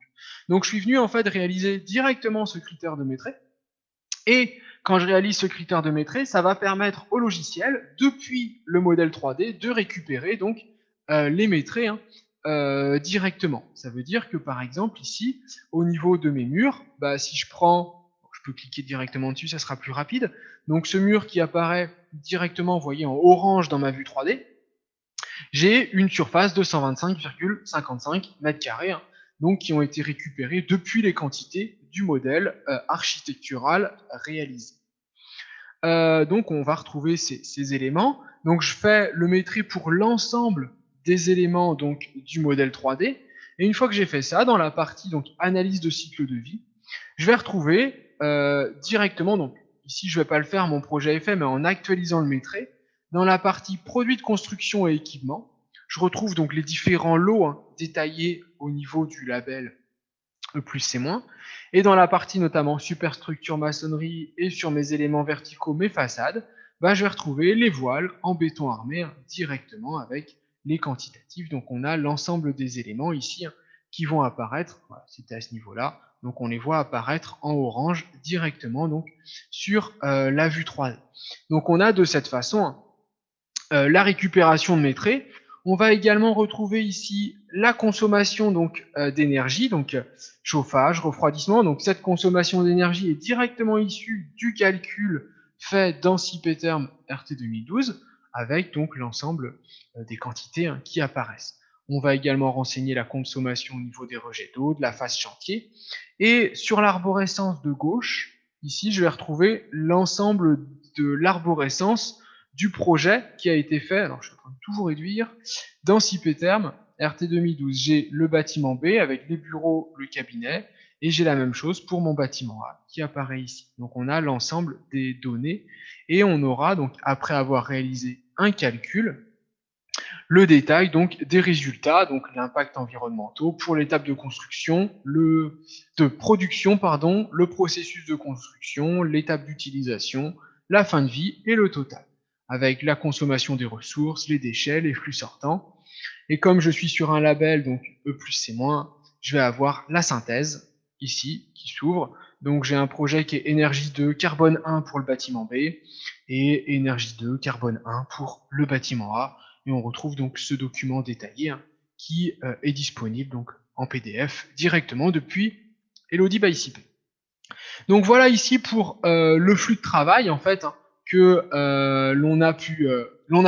Donc je suis venu en fait réaliser directement ce critère de Métré. Et quand je réalise ce critère de Métré, ça va permettre au logiciel, depuis le modèle 3D, de récupérer donc les Métrés directement. Ça veut dire que par exemple ici, au niveau de mes murs, bah, si je prends, je peux cliquer directement dessus, ça sera plus rapide. Donc ce mur qui apparaît directement, vous voyez, en orange dans ma vue 3D, j'ai une surface de 125,55 mètres carrés, hein, donc qui ont été récupérés depuis les quantités du modèle architectural réalisé. Donc on va retrouver ces éléments. Donc je fais le Métré pour l'ensemble des éléments donc du modèle 3D. Et une fois que j'ai fait ça, dans la partie donc analyse de cycle de vie, je vais retrouver directement, donc ici je ne vais pas le faire, mon projet est fait, mais en actualisant le Métré, dans la partie produits de construction et équipement, je retrouve donc les différents lots détaillés au niveau du label E+, C-. Et dans la partie notamment superstructure maçonnerie et sur mes éléments verticaux, mes façades, bah, je vais retrouver les voiles en béton armé directement avec les quantitatifs. Donc on a l'ensemble des éléments ici qui vont apparaître, voilà, c'était à ce niveau-là, donc on les voit apparaître en orange directement donc sur la vue 3D. Donc on a de cette façon la récupération de mes traits. On va également retrouver ici la consommation donc d'énergie, donc chauffage, refroidissement. Donc cette consommation d'énergie est directement issue du calcul fait dans CIPEterm RT 2012 avec donc l'ensemble des quantités qui apparaissent. On va également renseigner la consommation au niveau des rejets d'eau, de la phase chantier. Et sur l'arborescence de gauche, ici je vais retrouver l'ensemble de l'arborescence du projet qui a été fait, alors je suis en train de tout vous réduire, dans CIPEterm RT 2012. J'ai le bâtiment B avec les bureaux, le cabinet, et j'ai la même chose pour mon bâtiment A qui apparaît ici. Donc on a l'ensemble des données, et on aura donc, après avoir réalisé un calcul, le détail donc des résultats, donc l'impact environnemental pour l'étape de construction, de production, pardon, le processus de construction, l'étape d'utilisation, la fin de vie et le total, avec la consommation des ressources, les déchets, les flux sortants. Et comme je suis sur un label, donc E+, C-, je vais avoir la synthèse, ici, qui s'ouvre. Donc j'ai un projet qui est énergie 2, carbone 1 pour le bâtiment B, et énergie 2, carbone 1 pour le bâtiment A. Et on retrouve donc ce document détaillé qui est disponible donc en PDF directement depuis Elodie by CIP. Donc voilà ici pour le flux de travail en fait que l'on a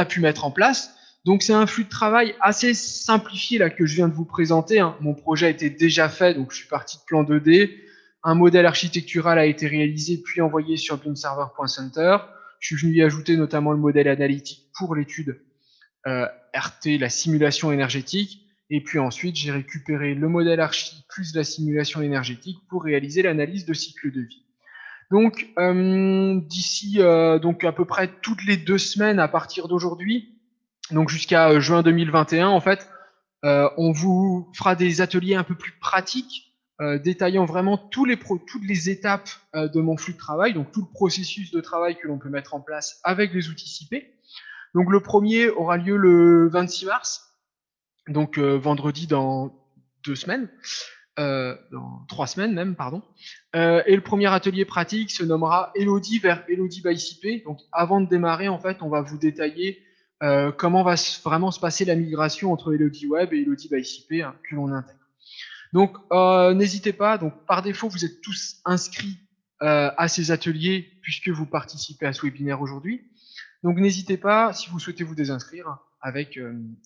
pu mettre en place. Donc c'est un flux de travail assez simplifié là que je viens de vous présenter. Mon projet était déjà fait, donc je suis parti de plan 2D. Un modèle architectural a été réalisé puis envoyé sur BIMserver.center. Je suis venu y ajouter notamment le modèle analytique pour l'étude RT, la simulation énergétique. Et puis ensuite, j'ai récupéré le modèle archi plus la simulation énergétique pour réaliser l'analyse de cycle de vie. Donc, d'ici donc à peu près toutes les 2 semaines à partir d'aujourd'hui, donc jusqu'à juin 2021, en fait, on vous fera des ateliers un peu plus pratiques, détaillant vraiment toutes les étapes de mon flux de travail, donc tout le processus de travail que l'on peut mettre en place avec les outils CIP. Donc le premier aura lieu le 26 mars, donc vendredi dans 2 semaines, dans 3 semaines même, pardon. Et le premier atelier pratique se nommera Elodie vers Elodie by CIP. Donc avant de démarrer, en fait, on va vous détailler comment va vraiment se passer la migration entre Elodie Web et Elodie by CIP que l'on intègre. Donc n'hésitez pas, donc par défaut, vous êtes tous inscrits à ces ateliers puisque vous participez à ce webinaire aujourd'hui. Donc n'hésitez pas, si vous souhaitez vous désinscrire, avec,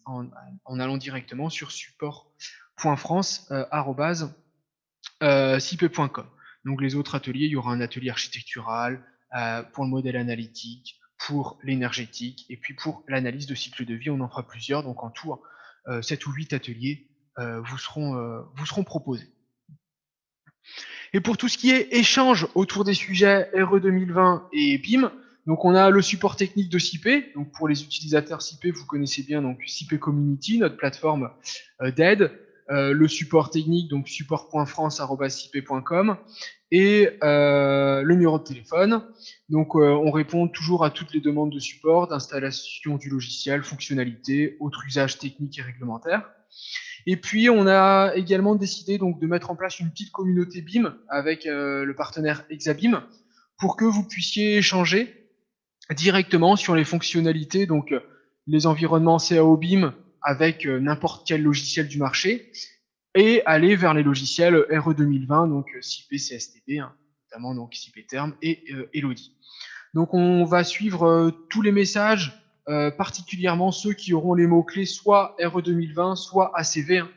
en allant directement sur support.france@cipe.com. Donc les autres ateliers, il y aura un atelier architectural, pour le modèle analytique, pour l'énergétique, et puis pour l'analyse de cycle de vie, on en fera plusieurs. Donc en tout, 7 ou 8 ateliers vous seront proposés. Et pour tout ce qui est échange autour des sujets RE 2020 et BIM, donc on a le support technique de CIP. Donc pour les utilisateurs CIP, vous connaissez bien donc CIP Community, notre plateforme d'aide. le support technique, donc support.france@cip.com, et le numéro de téléphone. Donc, on répond toujours à toutes les demandes de support, d'installation du logiciel, fonctionnalités, autres usages techniques et réglementaires. Et puis, on a également décidé donc de mettre en place une petite communauté BIM avec le partenaire Exabim pour que vous puissiez échanger directement sur les fonctionnalités, donc les environnements CAO BIM avec n'importe quel logiciel du marché, et aller vers les logiciels RE 2020, donc CIP, CSTB, hein, notamment donc CIP Term et Elodie. Donc on va suivre tous les messages, particulièrement ceux qui auront les mots-clés soit RE 2020, soit ACV, hein,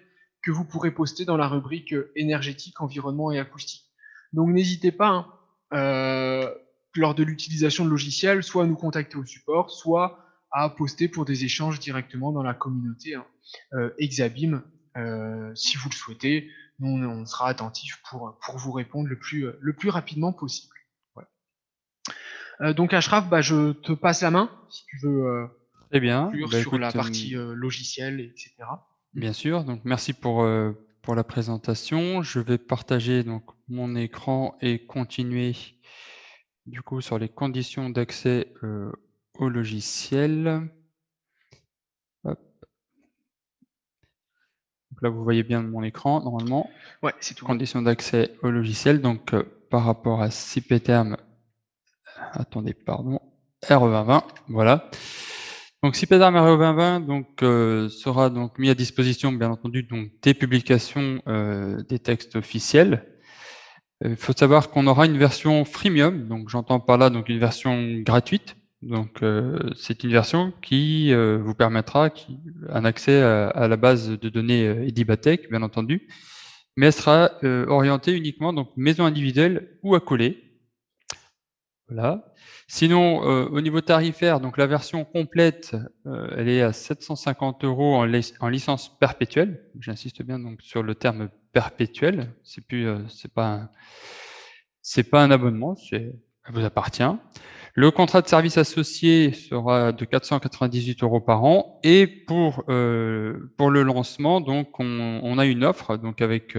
que vous pourrez poster dans la rubrique énergétique, environnement et acoustique. Donc n'hésitez pas, hein, lors de l'utilisation de logiciels, soit à nous contacter au support, soit à poster pour des échanges directement dans la communauté, hein, Exabim, si vous le souhaitez. Nous, on sera attentif pour vous répondre le plus rapidement possible. Voilà. Donc Ashraf, je te passe la main si tu veux Très bien. conclure sur la partie logicielle, etc. Bien sûr. Donc merci pour la présentation. Je vais partager donc mon écran et continuer du coup sur les conditions d'accès au logiciel. Hop. Donc là, vous voyez bien mon écran normalement. Ouais, c'est tout. Conditions d'accès au logiciel. Donc par rapport à CIP-Term, attendez, pardon, RE2020, voilà. Donc CIP-Term RE2020 donc sera donc mis à disposition, bien entendu, donc des publications des textes officiels. Il faut savoir qu'on aura une version freemium, donc j'entends par là donc une version gratuite. Donc c'est une version qui vous permettra un accès à la base de données Edibatech, bien entendu, mais elle sera orientée uniquement donc maison individuelle ou à coller. Voilà. Sinon, au niveau tarifaire, donc la version complète, elle est à 750 € en licence perpétuelle. J'insiste bien donc sur le terme perpétuel. C'est plus, c'est pas un abonnement, ça vous appartient. Le contrat de service associé sera de 498 € par an. Et pour le lancement, donc on a une offre donc avec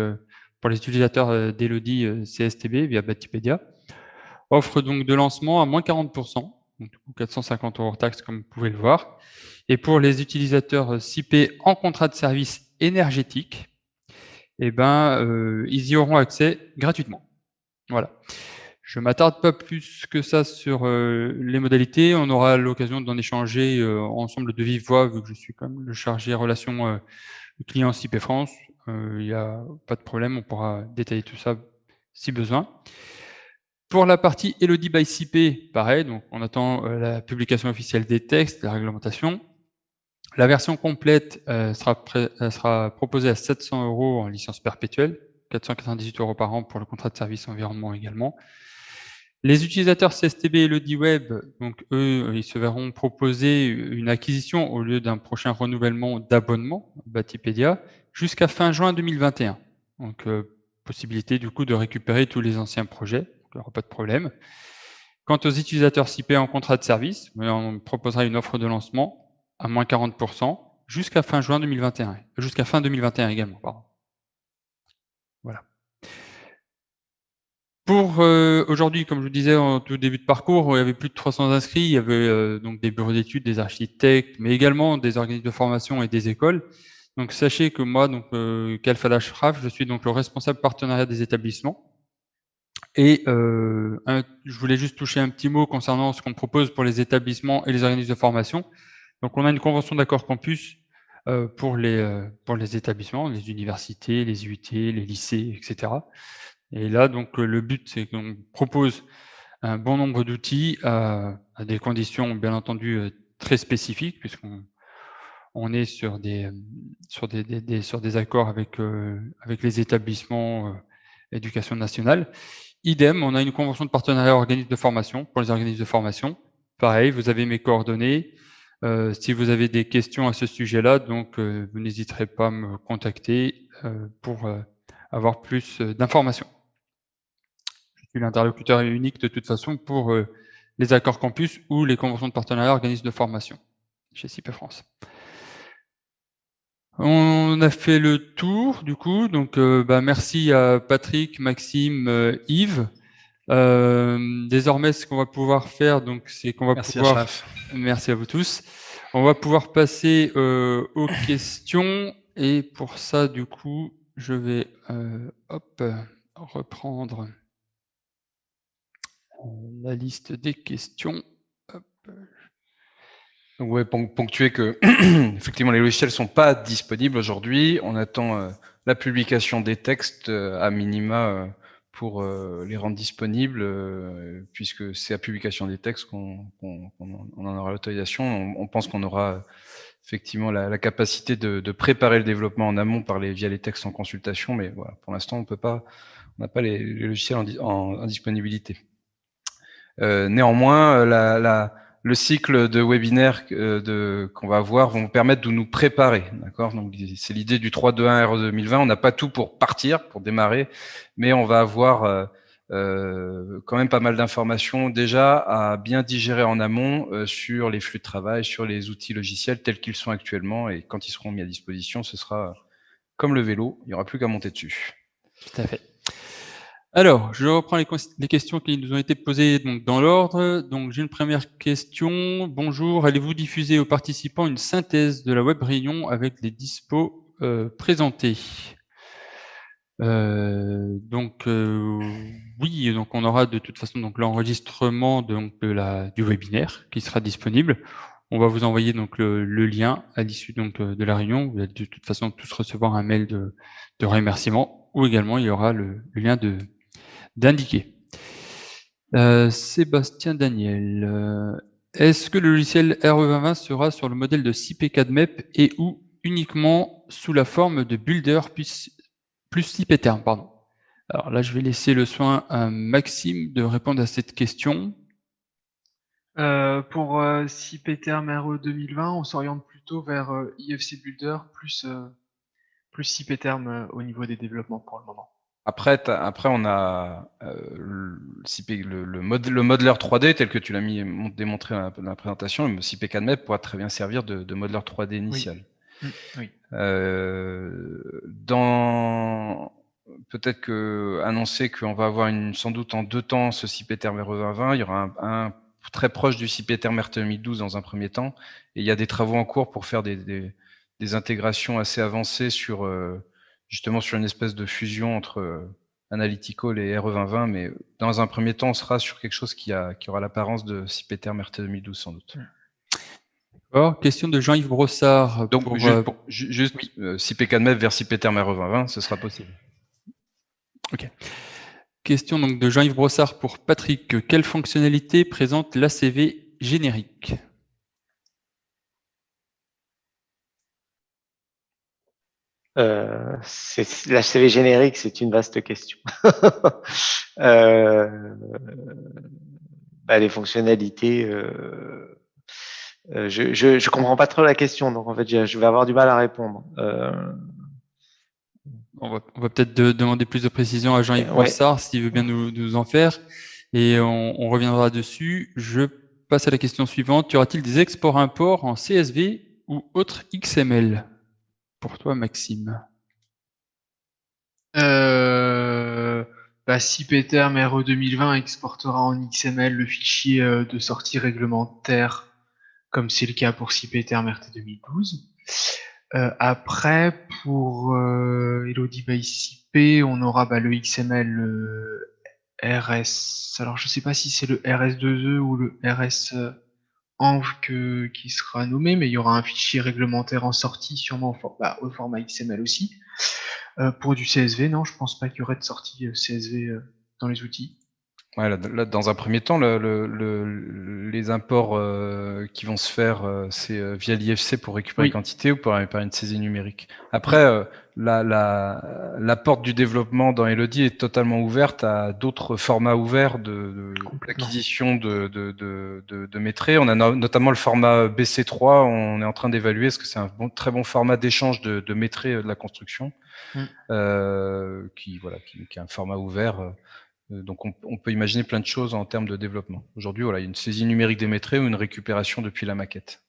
pour les utilisateurs d'Elodie CSTB via Batipedia. Offre donc de lancement à moins 40%, donc 450 € hors taxe comme vous pouvez le voir. Et pour les utilisateurs CIP en contrat de service énergétique, eh ben, ils y auront accès gratuitement. Voilà. Je ne m'attarde pas plus que ça sur les modalités. On aura l'occasion d'en échanger ensemble de vive voix, vu que je suis quand même le chargé relation client CIP France. Il n'y a pas de problème, on pourra détailler tout ça si besoin. Pour la partie Elodie by CIP, pareil, donc on attend la publication officielle des textes, la réglementation. La version complète sera proposée à 700 € en licence perpétuelle, 498 € par an pour le contrat de service environnement également. Les utilisateurs CSTB et Elodie Web, donc eux, ils se verront proposer une acquisition au lieu d'un prochain renouvellement d'abonnement Batipedia jusqu'à fin juin 2021. Donc possibilité du coup de récupérer tous les anciens projets. Il n'y aura pas de problème. Quant aux utilisateurs CIP en contrat de service, on proposera une offre de lancement à moins 40% jusqu'à fin juin 2021, jusqu'à fin 2021 également, pardon. Voilà. Pour aujourd'hui, comme je vous disais en tout début de parcours, il y avait plus de 300 inscrits, il y avait donc des bureaux d'études, des architectes, mais également des organismes de formation et des écoles. Donc sachez que moi, donc Khalfad Ashraf, je suis donc le responsable partenariat des établissements. Et je voulais juste toucher un petit mot concernant ce qu'on propose pour les établissements et les organismes de formation. Donc, on a une convention d'accord campus pour les établissements, les universités, les UT, les lycées, etc. Et là, donc, le but, c'est qu'on propose un bon nombre d'outils à des conditions, bien entendu, très spécifiques, puisqu'on est sur des accords avec les établissements éducation nationale. Idem, on a une convention de partenariat organisme de formation pour les organismes de formation. Pareil, vous avez mes coordonnées. Si vous avez des questions à ce sujet-là, donc vous n'hésiterez pas à me contacter pour avoir plus d'informations. Je suis l'interlocuteur unique de toute façon pour les accords campus ou les conventions de partenariat organismes de formation chez CIP France. On a fait le tour du coup, donc merci à Patrick, Maxime, Yves. Désormais, ce qu'on va pouvoir faire, donc, c'est qu'on va Merci pouvoir. Achraf. Merci à vous tous. On va pouvoir passer aux questions, et pour ça, du coup, je vais reprendre la liste des questions. Hop. Donc, ouais, ponctuer que effectivement les logiciels sont pas disponibles aujourd'hui. On attend la publication des textes à minima pour les rendre disponibles, puisque c'est à publication des textes qu'on en aura l'autorisation. On pense qu'on aura effectivement la capacité de préparer le développement en amont via les textes en consultation, mais voilà, pour l'instant on n'a pas les logiciels en disponibilité. Néanmoins, le cycle de webinaires qu'on va avoir vont permettre de nous préparer, d'accord. Donc c'est l'idée du 3-2-1 RE 2020. On n'a pas tout pour partir, pour démarrer, mais on va avoir quand même pas mal d'informations déjà à bien digérer en amont sur les flux de travail, sur les outils logiciels tels qu'ils sont actuellement, et quand ils seront mis à disposition, ce sera comme le vélo, il n'y aura plus qu'à monter dessus. Tout à fait. Alors, je reprends les questions qui nous ont été posées donc, dans l'ordre. Donc, j'ai une première question. Bonjour, allez-vous diffuser aux participants une synthèse de la web réunion avec les dispos présentés? Oui, donc on aura de toute façon donc l'enregistrement donc du webinaire qui sera disponible. On va vous envoyer donc le lien à l'issue donc de la réunion. Vous allez de toute façon tous recevoir un mail de remerciement, ou également il y aura le lien d'indiquer. Sébastien Daniel, est-ce que le logiciel RE2020 sera sur le modèle de CPCADMEP et ou uniquement sous la forme de Builder plus CPTerm, pardon. Alors là, je vais laisser le soin à Maxime de répondre à cette question. Pour CPTerm RE 2020, on s'oriente plutôt vers IFC Builder plus CPTerm au niveau des développements pour le moment. Après, on a le modeleur 3D tel que tu l'as démontré dans la présentation. Le CP4MEP pourra très bien servir de modeleur 3D initial. Oui. Peut-être annoncer qu'on va avoir sans doute en 2 temps ce CPTerm RE2020. Il y aura un très proche du CPTerm RT 2012 dans un premier temps, et il y a des travaux en cours pour faire des intégrations assez avancées justement sur une espèce de fusion entre Analytical et RE2020, mais dans un premier temps, on sera sur quelque chose qui aura l'apparence de CPTerm RT 2012 sans doute. D'accord. Question de Jean-Yves Brossard. Donc, juste CP4MEP vers CPTerm RE2020, ce sera possible. Ok. Question donc de Jean-Yves Brossard pour Patrick. Quelle fonctionnalité présente l'ACV générique? L'HCV générique, c'est une vaste question. Les fonctionnalités, je comprends pas trop la question, donc en fait, je vais avoir du mal à répondre. On va peut-être demander plus de précision à Jean-Yves Brossard, s'il veut bien nous en faire, et on reviendra dessus. Je passe à la question suivante. Y aura-t-il des exports-imports en CSV ou autre XML? Pour toi, Maxime. CPTerm RE 2020 exportera en XML le fichier de sortie réglementaire, comme c'est le cas pour CPTerm RT 2012. Après, pour Elodie by CP, on aura le XML RS. Alors, je sais pas si c'est le RS2E ou le RS env qui sera nommé, mais il y aura un fichier réglementaire en sortie, sûrement au format XML aussi. Pour du CSV, non, je pense pas qu'il y aurait de sortie CSV dans les outils. Ouais, là, dans un premier temps, les imports qui vont se faire, c'est via l'IFC pour récupérer les quantités ou par une saisie numérique. Après, la porte du développement dans Elodie est totalement ouverte à d'autres formats ouverts d'acquisition de métrés. On a notamment le format BC3. On est en train d'évaluer est-ce que c'est un très bon format d'échange de métrés de la construction, qui est un format ouvert. Donc on peut imaginer plein de choses en termes de développement. Aujourd'hui, il y a une saisie numérique des métrés ou une récupération depuis la maquette.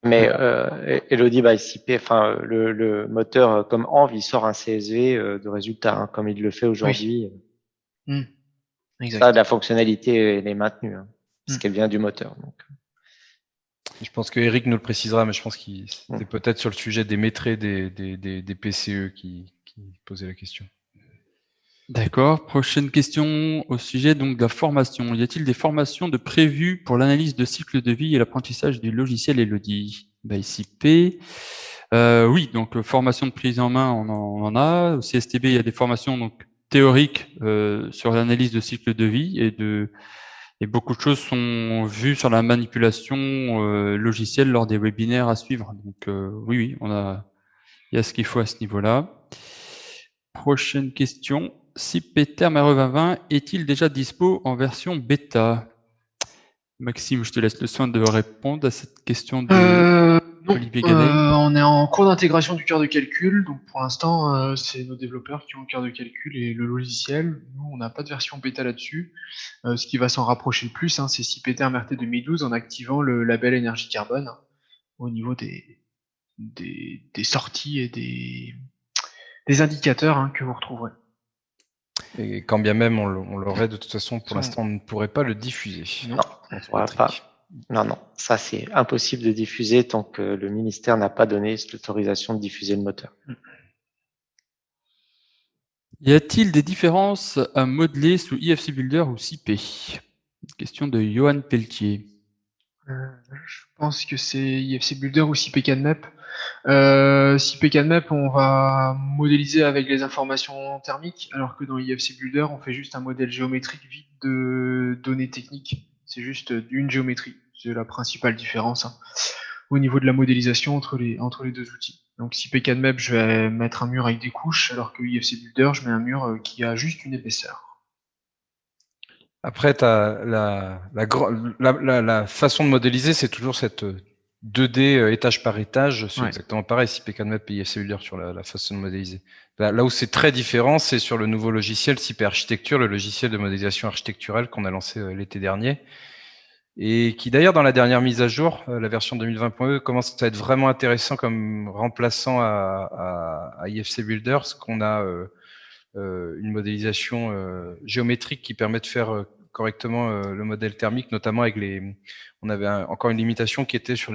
Mais Elodie by CP, enfin le moteur comme Env, il sort un CSV de résultat, hein, comme il le fait aujourd'hui. Exact. Ça, la fonctionnalité, elle est maintenue, hein, parce Mm. qu'elle vient du moteur. Donc. Je pense que Eric nous le précisera, mais je pense qu'il c'était peut-être sur le sujet des maîtres des PCE qui posait la question. D'accord. Prochaine question au sujet donc de la formation. Y a-t-il des formations de prévues pour l'analyse de cycle de vie et l'apprentissage du logiciel Elodie? ICP. Oui, donc formation de prise en main, on en a. Au CSTB, il y a des formations donc théoriques sur l'analyse de cycle de vie et beaucoup de choses sont vues sur la manipulation logicielle lors des webinaires à suivre. Donc oui, il y a ce qu'il faut à ce niveau-là. Prochaine question. CPterm RE2020 est-il déjà dispo en version bêta? Maxime, je te laisse le soin de répondre à cette question de Non, Olivier Gadet. on est en cours d'intégration du cœur de calcul, donc pour l'instant, c'est nos développeurs qui ont le cœur de calcul et le logiciel. Nous, on n'a pas de version bêta là-dessus. Ce qui va s'en rapprocher le plus, hein, c'est CPterm RT 2012 en activant le label énergie carbone au niveau des sorties et des indicateurs, hein, que vous retrouverez. Et quand bien même on l'aurait, de toute façon, pour l'instant, on ne pourrait pas le diffuser. Non, on pourra pas. Non, ça c'est impossible de diffuser tant que le ministère n'a pas donné l'autorisation de diffuser le moteur. Y a-t-il des différences à modeler sous IFC Builder ou CP? Question de Johan Pelletier. Je pense que c'est IFC Builder ou CPCADMap. CPCADMap, on va modéliser avec les informations thermiques, alors que dans IFC Builder, on fait juste un modèle géométrique vide de données techniques. C'est juste une géométrie. C'est la principale différence, hein, au niveau de la modélisation entre les deux outils. Donc CPCADMap, je vais mettre un mur avec des couches, alors que IFC Builder, je mets un mur qui a juste une épaisseur. Après, la façon de modéliser, c'est toujours cette 2D étage par étage. C'est exactement pareil, CPCADMap et IFC Builder sur la façon de modéliser. Là où c'est très différent, c'est sur le nouveau logiciel CP Architecture, le logiciel de modélisation architecturale qu'on a lancé l'été dernier. Et qui d'ailleurs, dans la dernière mise à jour, la version 2020.e, commence à être vraiment intéressant comme remplaçant à IFC Builder, parce qu'on a une modélisation géométrique qui permet de faire correctement le modèle thermique, notamment avec on avait encore une limitation qui était sur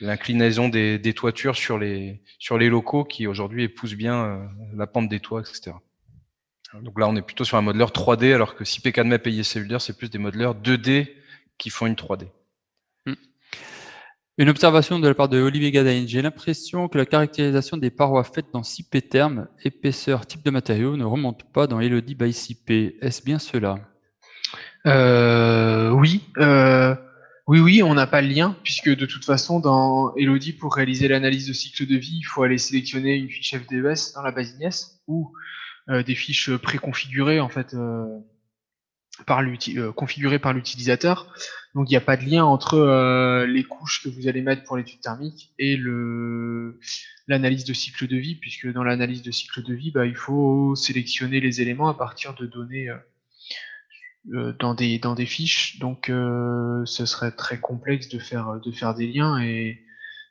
l'inclinaison des toitures sur les locaux, qui aujourd'hui épousent bien la pente des toits, etc. Donc là, on est plutôt sur un modeleur 3D, alors que CPCADMap et IFC Builder, c'est plus des modeleurs 2D qui font une 3D. Une observation de la part de Olivier Gadet. J'ai l'impression que la caractérisation des parois faites dans CPterm, épaisseur, type de matériau, ne remonte pas dans Elodie by CP. Est-ce bien cela? Oui. Oui, on n'a pas le lien, puisque de toute façon, dans Elodie, pour réaliser l'analyse de cycle de vie, il faut aller sélectionner une fiche FDES dans la base Ignes, ou des fiches préconfigurées, en fait, configurées par l'utilisateur. Donc il n'y a pas de lien entre les couches que vous allez mettre pour l'étude thermique et l'analyse de cycle de vie, puisque dans l'analyse de cycle de vie, il faut sélectionner les éléments à partir de données dans des fiches. Donc ce serait très complexe de faire des liens, et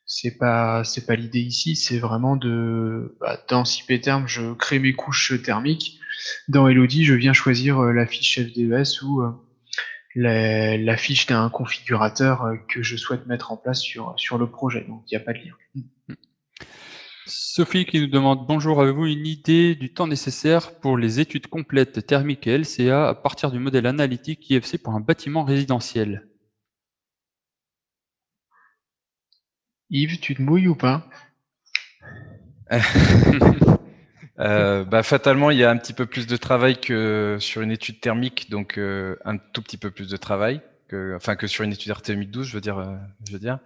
c'est pas l'idée ici. C'est vraiment dans CPterm, je crée mes couches thermiques. Dans Elodie, je viens choisir la fiche FDES ou la fiche d'un configurateur que je souhaite mettre en place sur le projet. Donc il n'y a pas de lien. Sophie qui nous demande: bonjour, avez-vous une idée du temps nécessaire pour les études complètes thermiques et LCA à partir du modèle analytique IFC pour un bâtiment résidentiel? Yves, tu te mouilles ou pas? Fatalement, il y a un petit peu plus de travail que sur une étude thermique, donc un tout petit peu plus de travail que sur une étude RT 2012, je veux dire.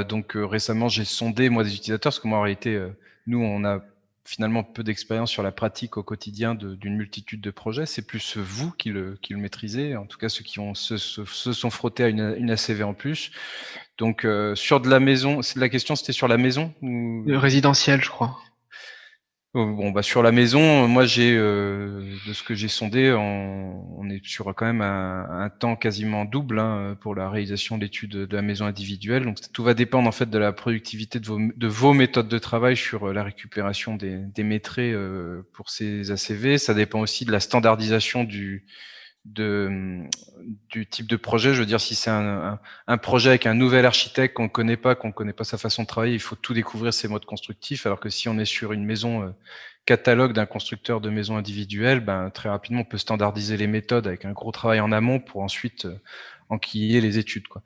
Donc récemment, j'ai sondé moi des utilisateurs, parce que moi en réalité, nous on a finalement peu d'expérience sur la pratique au quotidien d'une multitude de projets. C'est plus vous qui le maîtrisez, en tout cas ceux qui se sont frottés à une ACV en plus. Donc sur de la maison, la question c'était sur la maison ou... Résidentiel, je crois. Bon, bah, sur la maison, moi j'ai de ce que j'ai sondé, on est sur quand même un temps quasiment double hein, pour la réalisation de l'étude de la maison individuelle. Donc tout va dépendre en fait de la productivité de vos méthodes de travail sur la récupération des métrés pour ces ACV. Ça dépend aussi de la standardisation du type de projet. Je veux dire, si c'est un projet avec un nouvel architecte qu'on connaît pas sa façon de travailler, il faut tout découvrir ses modes constructifs. Alors que si on est sur une maison catalogue d'un constructeur de maisons individuelles, ben, très rapidement, on peut standardiser les méthodes avec un gros travail en amont pour ensuite enquiller les études, quoi.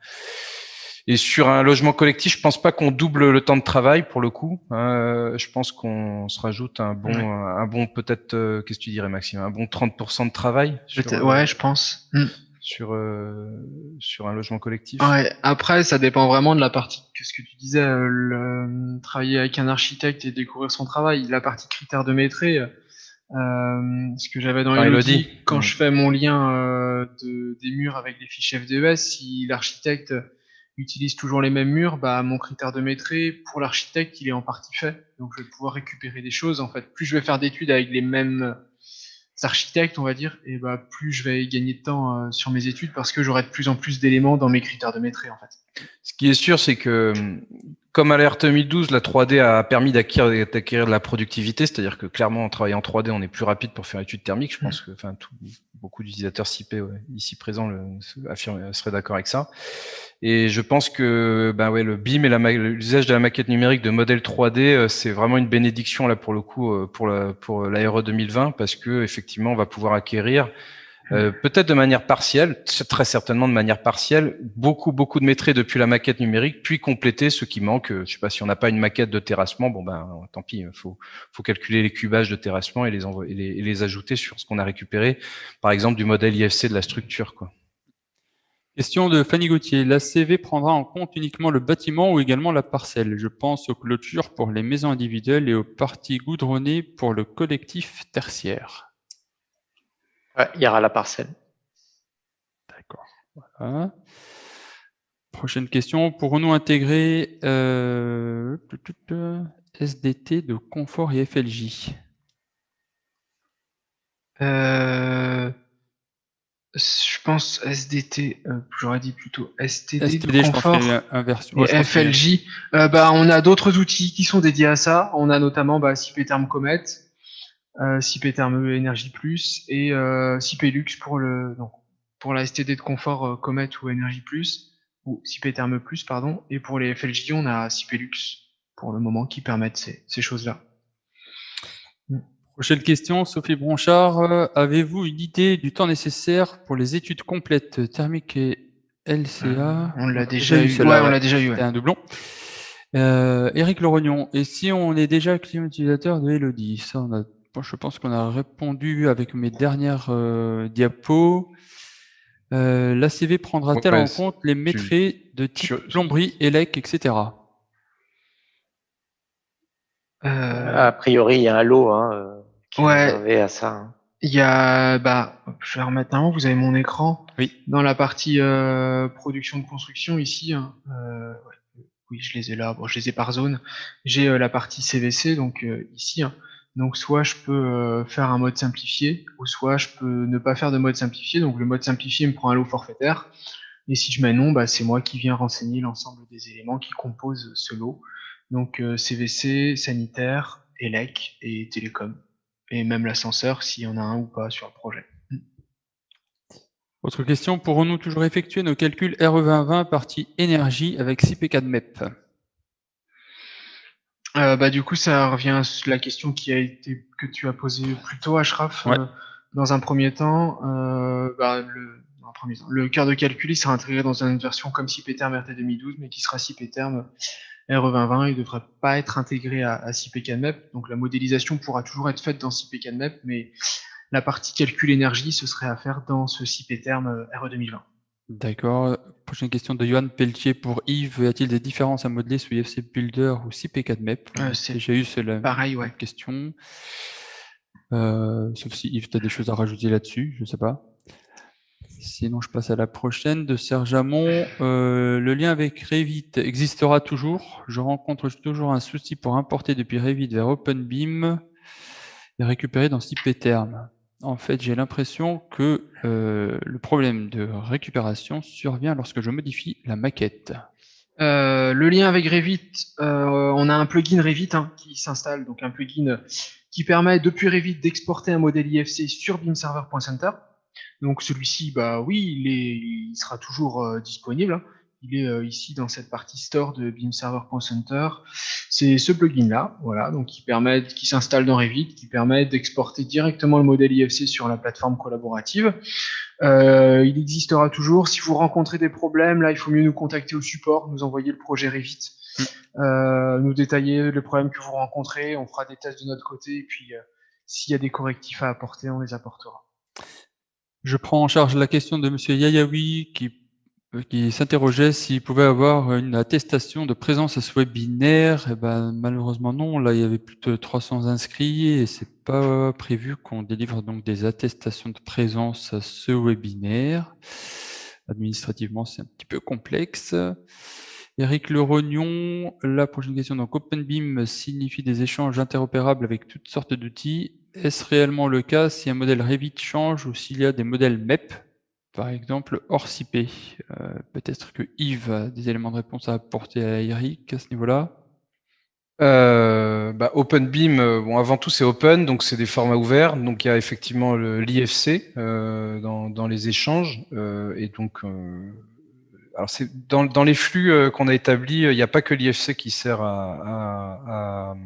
Et sur un logement collectif, je pense pas qu'on double le temps de travail pour le coup. Je pense qu'on se rajoute un bon peut-être, qu'est-ce que tu dirais Maxime, un bon 30% de travail sur, Ouais, je pense. sur un logement collectif. Ouais, après, ça dépend vraiment de la partie, que ce que tu disais, travailler avec un architecte et découvrir son travail. La partie critères de maîtrise, ce que j'avais dans Elodie, quand je fais mon lien des murs avec les fichiers FDES, si l'architecte utilise toujours les mêmes murs, bah mon critère de maîtrise pour l'architecte, il est en partie fait. Donc je vais pouvoir récupérer des choses. En fait, plus je vais faire d'études avec les mêmes architectes, on va dire, et bah plus je vais gagner de temps sur mes études parce que j'aurai de plus en plus d'éléments dans mes critères de maîtrise, en fait. Ce qui est sûr, c'est que comme à l'ère 2012, la 3D a permis d'acquérir de la productivité, c'est-à-dire que clairement, en travaillant en 3D, on est plus rapide pour faire étude thermique. Je pense que, enfin, beaucoup d'utilisateurs CIP ici présents seraient d'accord avec ça. Et je pense que, ben ouais, le BIM et l'usage de la maquette numérique de modèle 3D, c'est vraiment une bénédiction là pour le coup pour la RE 2020 parce que effectivement, on va pouvoir acquérir peut-être de manière partielle, très certainement de manière partielle, beaucoup de maîtrises depuis la maquette numérique, puis compléter ce qui manque. Je sais pas si on n'a pas une maquette de terrassement, bon ben tant pis, faut calculer les cubages de terrassement et les ajouter sur ce qu'on a récupéré, par exemple du modèle IFC de la structure, quoi. Question de Fanny Gauthier. La CV prendra en compte uniquement le bâtiment ou également la parcelle? Je pense aux clôtures pour les maisons individuelles et aux parties goudronnées pour le collectif tertiaire. Ouais, il y aura la parcelle. D'accord. Voilà. Prochaine question. Pourrons-nous intégrer SDT de confort et FLJ? Je pense SDT, j'aurais dit plutôt STD STD, de je pense qu'il y a confort. une inversion. Et Ouais, je pense qu'il y a- FLJ, bah, on a d'autres outils qui sont dédiés à ça. On a notamment CIPETherm Comet, CIPETherm Energy Plus et CIPELux pour la STD de confort Comet ou Energy Plus, ou CIPETherm Plus, pardon. Et pour les FLJ, on a CIPELux pour le moment qui permettent ces choses-là. Prochaine question, Sophie Bronchard. Avez-vous une idée du temps nécessaire pour les études complètes thermiques et LCA? On l'a déjà eu. celle-là, Ouais, on l'a déjà eu. C'était un doublon. Éric Lerognon. Et si on est déjà client utilisateur de Elodie? Ça, je pense qu'on a répondu avec mes dernières diapos. L'ACV prendra-t-elle en compte les maîtrises de type plomberie, élec, etc.? A priori, il y a un lot qui est réservé à ça. Hein. Il y a, je vais remettre un mot, vous avez mon écran. Oui. Dans la partie production de construction ici, oui, je les ai là, bon, je les ai par zone. J'ai la partie CVC, donc ici. Donc soit je peux faire un mode simplifié, ou soit je peux ne pas faire de mode simplifié. Donc le mode simplifié me prend un lot forfaitaire. Et si je mets non, c'est moi qui viens renseigner l'ensemble des éléments qui composent ce lot. Donc CVC, sanitaire, élec et télécom. Et même l'ascenseur, s'il y en a un ou pas sur le projet. Autre question, pourrons-nous toujours effectuer nos calculs RE2020 partie énergie avec CP4MEP? Du coup, ça revient à la question que tu as posée plus tôt, Ashraf. Ouais. Dans un premier temps, le cœur de calcul il sera intégré dans une version comme CIPETherm RT 2012, mais qui sera CIPETherm RE2020. Il ne devrait pas être intégré à CP4MEP. Donc la modélisation pourra toujours être faite dans CP4MEP, mais la partie calcul énergie, ce serait à faire dans ce CIPETherm RE 2020. D'accord. Prochaine question de Johan Pelletier pour Yves. Y a-t-il des différences à modeler sous IFC Builder ou CP4MEP? J'ai eu pareil, question. Sauf si Yves, tu as des choses à rajouter là-dessus, je ne sais pas. Sinon, je passe à la prochaine de Serge Hamon. Le lien avec Revit existera toujours. Je rencontre toujours un souci pour importer depuis Revit vers OpenBeam. est récupéré dans CPterm. En fait, j'ai l'impression que le problème de récupération survient lorsque je modifie la maquette. Le lien avec Revit, on a un plugin Revit qui s'installe, donc un plugin qui permet depuis Revit d'exporter un modèle IFC sur beamserver.center. Donc celui-ci, bah oui, il sera toujours disponible. Il est ici dans cette partie store de beamserver.center. C'est ce plugin-là, voilà, donc qui s'installe dans Revit, qui permet d'exporter directement le modèle IFC sur la plateforme collaborative. Il existera toujours. Si vous rencontrez des problèmes, là, il faut mieux nous contacter au support, nous envoyer le projet Revit, nous détailler les problèmes que vous rencontrez. On fera des tests de notre côté, et puis s'il y a des correctifs à apporter, on les apportera. Je prends en charge la question de Monsieur Yayaoui qui s'interrogeait s'il pouvait avoir une attestation de présence à ce webinaire. Eh ben, malheureusement non, là il y avait plus de 300 inscrits et c'est pas prévu qu'on délivre donc des attestations de présence à ce webinaire. Administrativement, c'est un petit peu complexe. Éric Lerognon, la prochaine question. Donc, OpenBeam signifie des échanges interopérables avec toutes sortes d'outils. Est-ce réellement le cas si un modèle Revit change ou s'il y a des modèles MEP, par exemple, hors CP? Peut-être que Yves a des éléments de réponse à apporter à Eric à ce niveau-là. OpenBeam, bon, avant tout, c'est open, donc c'est des formats ouverts. Donc, il y a effectivement l'IFC dans les échanges. Et donc, alors c'est dans les flux qu'on a établis, il n'y a pas que l'IFC qui sert à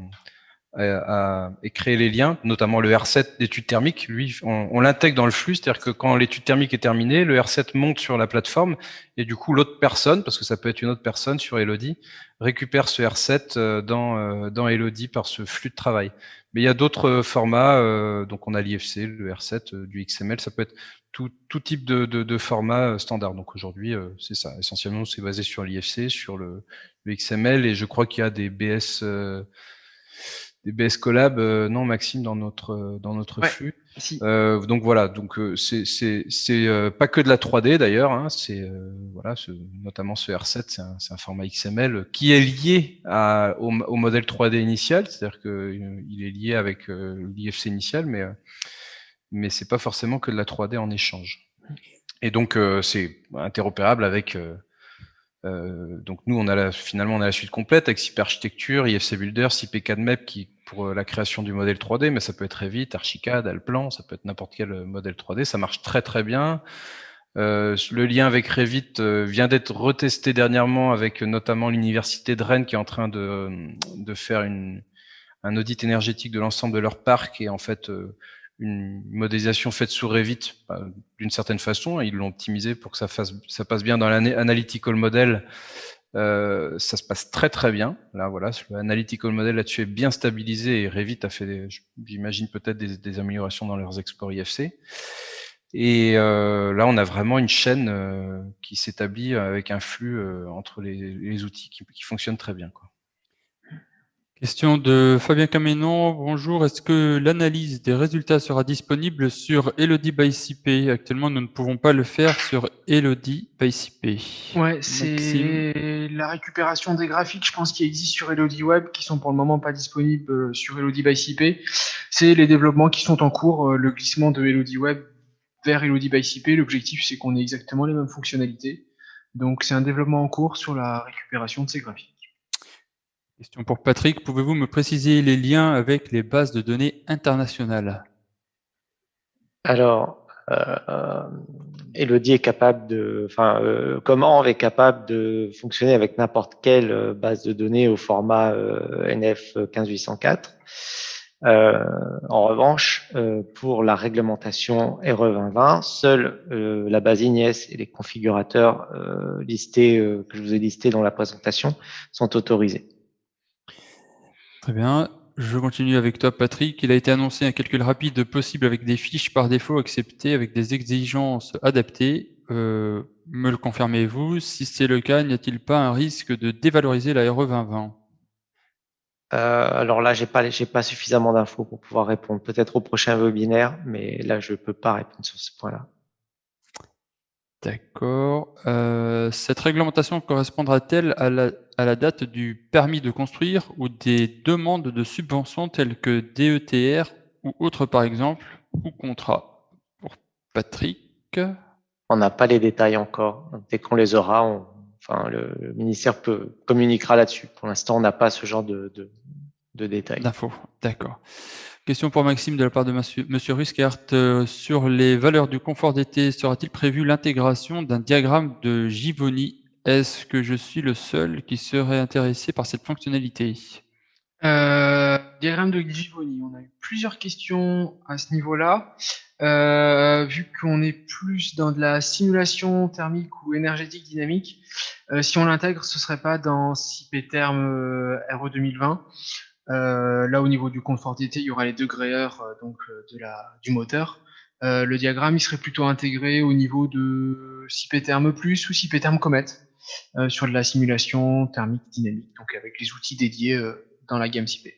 créer les liens, notamment le R7 d'études thermiques. Lui, on l'intègre dans le flux, c'est-à-dire que quand l'étude thermique est terminée, le R7 monte sur la plateforme et du coup l'autre personne, parce que ça peut être une autre personne sur Elodie, récupère ce R7 dans Elodie par ce flux de travail. Mais il y a d'autres formats, donc on a l'IFC, le R7, du XML, ça peut être tout type de format standard. Donc aujourd'hui, c'est ça. Essentiellement, c'est basé sur l'IFC, sur le XML, et je crois qu'il y a des BS Collab, non Maxime, dans notre flux. Si. Donc voilà, donc c'est pas que de la 3D d'ailleurs, hein, c'est voilà, notamment ce R7, c'est un format XML qui est lié au modèle 3D initial, c'est-à-dire que il est lié avec l'IFC initial, mais c'est pas forcément que de la 3D en échange. Et donc c'est interopérable avec donc nous finalement on a la suite complète avec SIP Architecture, IFC Builder, CP4MEP qui pour la création du modèle 3D, mais ça peut être Revit, Archicad, Allplan, ça peut être n'importe quel modèle 3D, ça marche très très bien. Le lien avec Revit vient d'être retesté dernièrement avec notamment l'université de Rennes qui est en train de faire un audit énergétique de l'ensemble de leur parc et en fait une modélisation faite sous Revit d'une certaine façon. Ils l'ont optimisé pour que ça passe bien dans l'analytical model. Ça se passe très très bien. Là, voilà, l'analytical model là-dessus est bien stabilisé et Revit a fait, j'imagine peut-être des améliorations dans leurs exports IFC. Et là, on a vraiment une chaîne qui s'établit avec un flux entre les outils qui fonctionne très bien, quoi. Question de Fabien Caménon. Bonjour. Est-ce que l'analyse des résultats sera disponible sur Elodie by CP? Actuellement, nous ne pouvons pas le faire sur Elodie by CP. Ouais, c'est la récupération des graphiques, je pense, qui existent sur Elodie Web, qui sont pour le moment pas disponibles sur Elodie by CP. C'est les développements qui sont en cours, le glissement de Elodie Web vers Elodie by CP. L'objectif, c'est qu'on ait exactement les mêmes fonctionnalités. Donc, c'est un développement en cours sur la récupération de ces graphiques. Question pour Patrick. Pouvez-vous me préciser les liens avec les bases de données internationales? Alors, Elodie est capable Comment est capable de fonctionner avec n'importe quelle base de données au format NF 15804. En revanche, pour la réglementation RE 2020, seule la base INES et les configurateurs listés que je vous ai listés dans la présentation sont autorisés. Très bien. Je continue avec toi, Patrick. Il a été annoncé un calcul rapide possible avec des fiches par défaut acceptées avec des exigences adaptées. Me le confirmez-vous? Si c'est le cas, n'y a-t-il pas un risque de dévaloriser la RE 2020? Alors là, j'ai pas suffisamment d'infos pour pouvoir répondre. Peut-être au prochain webinaire, mais là, je peux pas répondre sur ce point-là. D'accord. Cette réglementation correspondra-t-elle à la date du permis de construire ou des demandes de subventions telles que DETR ou autre par exemple, ou contrat. Pour Patrick. On n'a pas les détails encore. Dès qu'on les aura, le ministère communiquera là-dessus. Pour l'instant, on n'a pas ce genre de détails. D'infos, d'accord. Question pour Maxime de la part de Monsieur Ruskert. Sur les valeurs du confort d'été, sera-t-il prévu l'intégration d'un diagramme de Givoni? Est-ce que je suis le seul qui serait intéressé par cette fonctionnalité? Diagramme de Givoni, on a eu plusieurs questions à ce niveau-là. Vu qu'on est plus dans de la simulation thermique ou énergétique dynamique, si on l'intègre, ce serait pas dans CIP-Term RE 2020. Là, au niveau du confort d'été, il y aura les degrés-heures du moteur. Le diagramme, il serait plutôt intégré au niveau de CIP-Term Plus ou CIP-Term Comet sur de la simulation thermique dynamique, donc avec les outils dédiés dans la gamme CIP.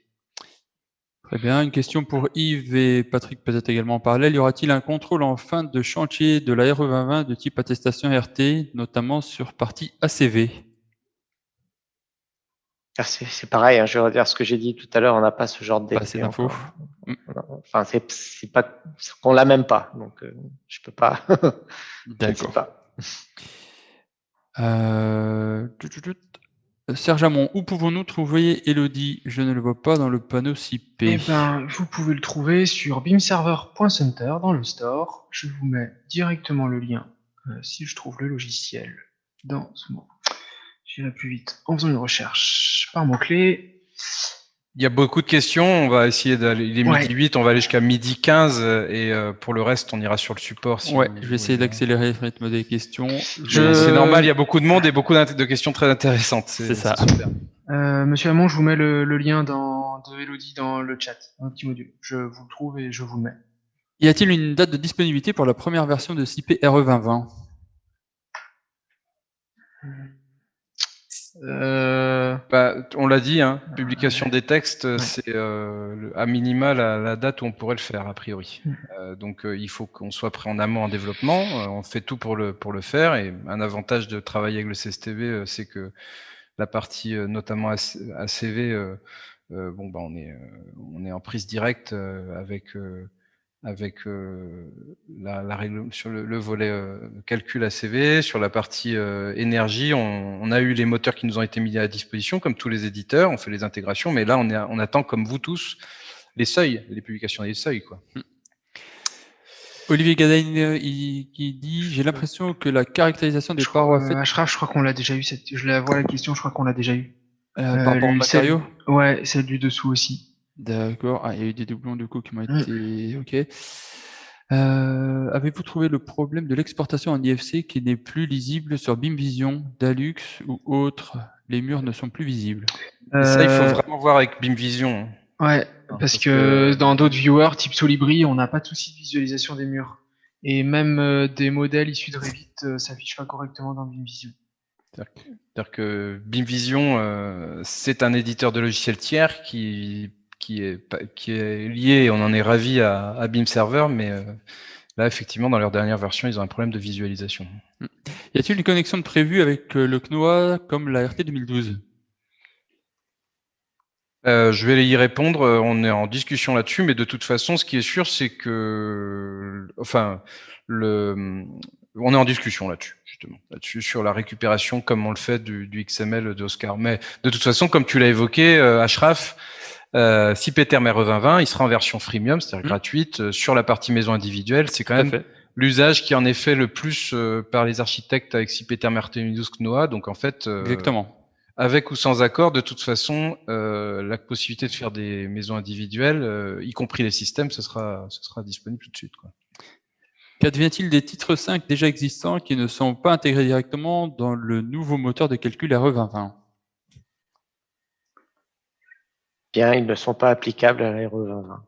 Très bien. Une question pour Yves et Patrick peut-être également en parallèle. Y aura-t-il un contrôle en fin de chantier de la RE 2020 de type attestation RT, notamment sur partie ACV? C'est pareil, hein, je vais redire ce que j'ai dit tout à l'heure, on n'a pas ce genre de Pas assez détails d'infos. encore. Enfin, c'est pas qu'on l'a même pas, donc je peux pas. Je ne sais D'accord. pas. Serge Hamon, où pouvons-nous trouver Elodie? Je ne le vois pas dans le panneau CIP. Eh ben, vous pouvez le trouver sur beamserver.center dans le store. Je vous mets directement le lien si je trouve le logiciel dans ce mot. J'irai plus vite en faisant une recherche par mot-clé. Il y a beaucoup de questions. On va essayer d'aller. Il est Ouais. midi 8, on va aller jusqu'à midi 15 et pour le reste, on ira sur le support. Si Ouais, vous je vais essayer voulez. d'accélérer le rythme des questions. C'est normal, il y a beaucoup de monde et beaucoup de questions très intéressantes. C'est ça. Super. Monsieur Hamon, je vous mets le lien de Elodie dans le chat, dans le petit module. Je vous le trouve et je vous le mets. Y a-t-il une date de disponibilité pour la première version de CIP RE 2020? On l'a dit, hein, publication des textes, Ouais. c'est à minima la date où on pourrait le faire, a priori. Donc il faut qu'on soit prêt en amont en développement. On fait tout pour le faire. Et un avantage de travailler avec le CSTV, c'est que la partie notamment ACV, on est en prise directe avec la règle sur le volet calcul ACV. Sur la partie énergie, on a eu les moteurs qui nous ont été mis à disposition, comme tous les éditeurs, on fait les intégrations, mais là on attend, comme vous tous, les seuils, les publications des seuils, quoi. Olivier Gadain qui dit: j'ai l'impression que la caractérisation des parois faites Ashraf, je crois qu'on l'a déjà eu. Je la vois la question, je crois qu'on l'a déjà eu. par rapport aux matériaux. Ouais, celle du dessous aussi. D'accord. Ah, il y a eu des doublons du coup qui m'ont été. Ok. Avez-vous trouvé le problème de l'exportation en IFC qui n'est plus lisible sur BeamVision, Dalux ou autre? Les murs ne sont plus visibles. Et ça, il faut vraiment voir avec BeamVision. Ouais, parce que dans d'autres viewers, type Solibri, on n'a pas de souci de visualisation des murs. Et même des modèles issus de Revit s'affichent pas correctement dans BeamVision. C'est-à-dire que BeamVision, c'est un éditeur de logiciels tiers qui est lié, et on en est ravi, à BeamServer, mais là, effectivement, dans leur dernière version, ils ont un problème de visualisation. Y a-t-il une connexion de prévue avec le CNOA comme la RT 2012? Je vais y répondre. On est en discussion là-dessus, mais de toute façon, ce qui est sûr, c'est que, on est en discussion là-dessus, justement, sur la récupération, comme on le fait du XML d'Oscar. Mais de toute façon, comme tu l'as évoqué, Ashraf, CIP-Term RE 2020, il sera en version freemium, c'est-à-dire gratuite, sur la partie maison individuelle. C'est quand même l'usage qui en est fait le plus par les architectes avec CIP-Term RT 2012 CNOA. Donc en fait, exactement. Avec ou sans accord, de toute façon, la possibilité de faire des maisons individuelles, y compris les systèmes, ce sera disponible tout de suite, quoi. Qu'advient-il des titres 5 déjà existants qui ne sont pas intégrés directement dans le nouveau moteur de calcul RE 2020? Bien, ils ne sont pas applicables à la RE 2020.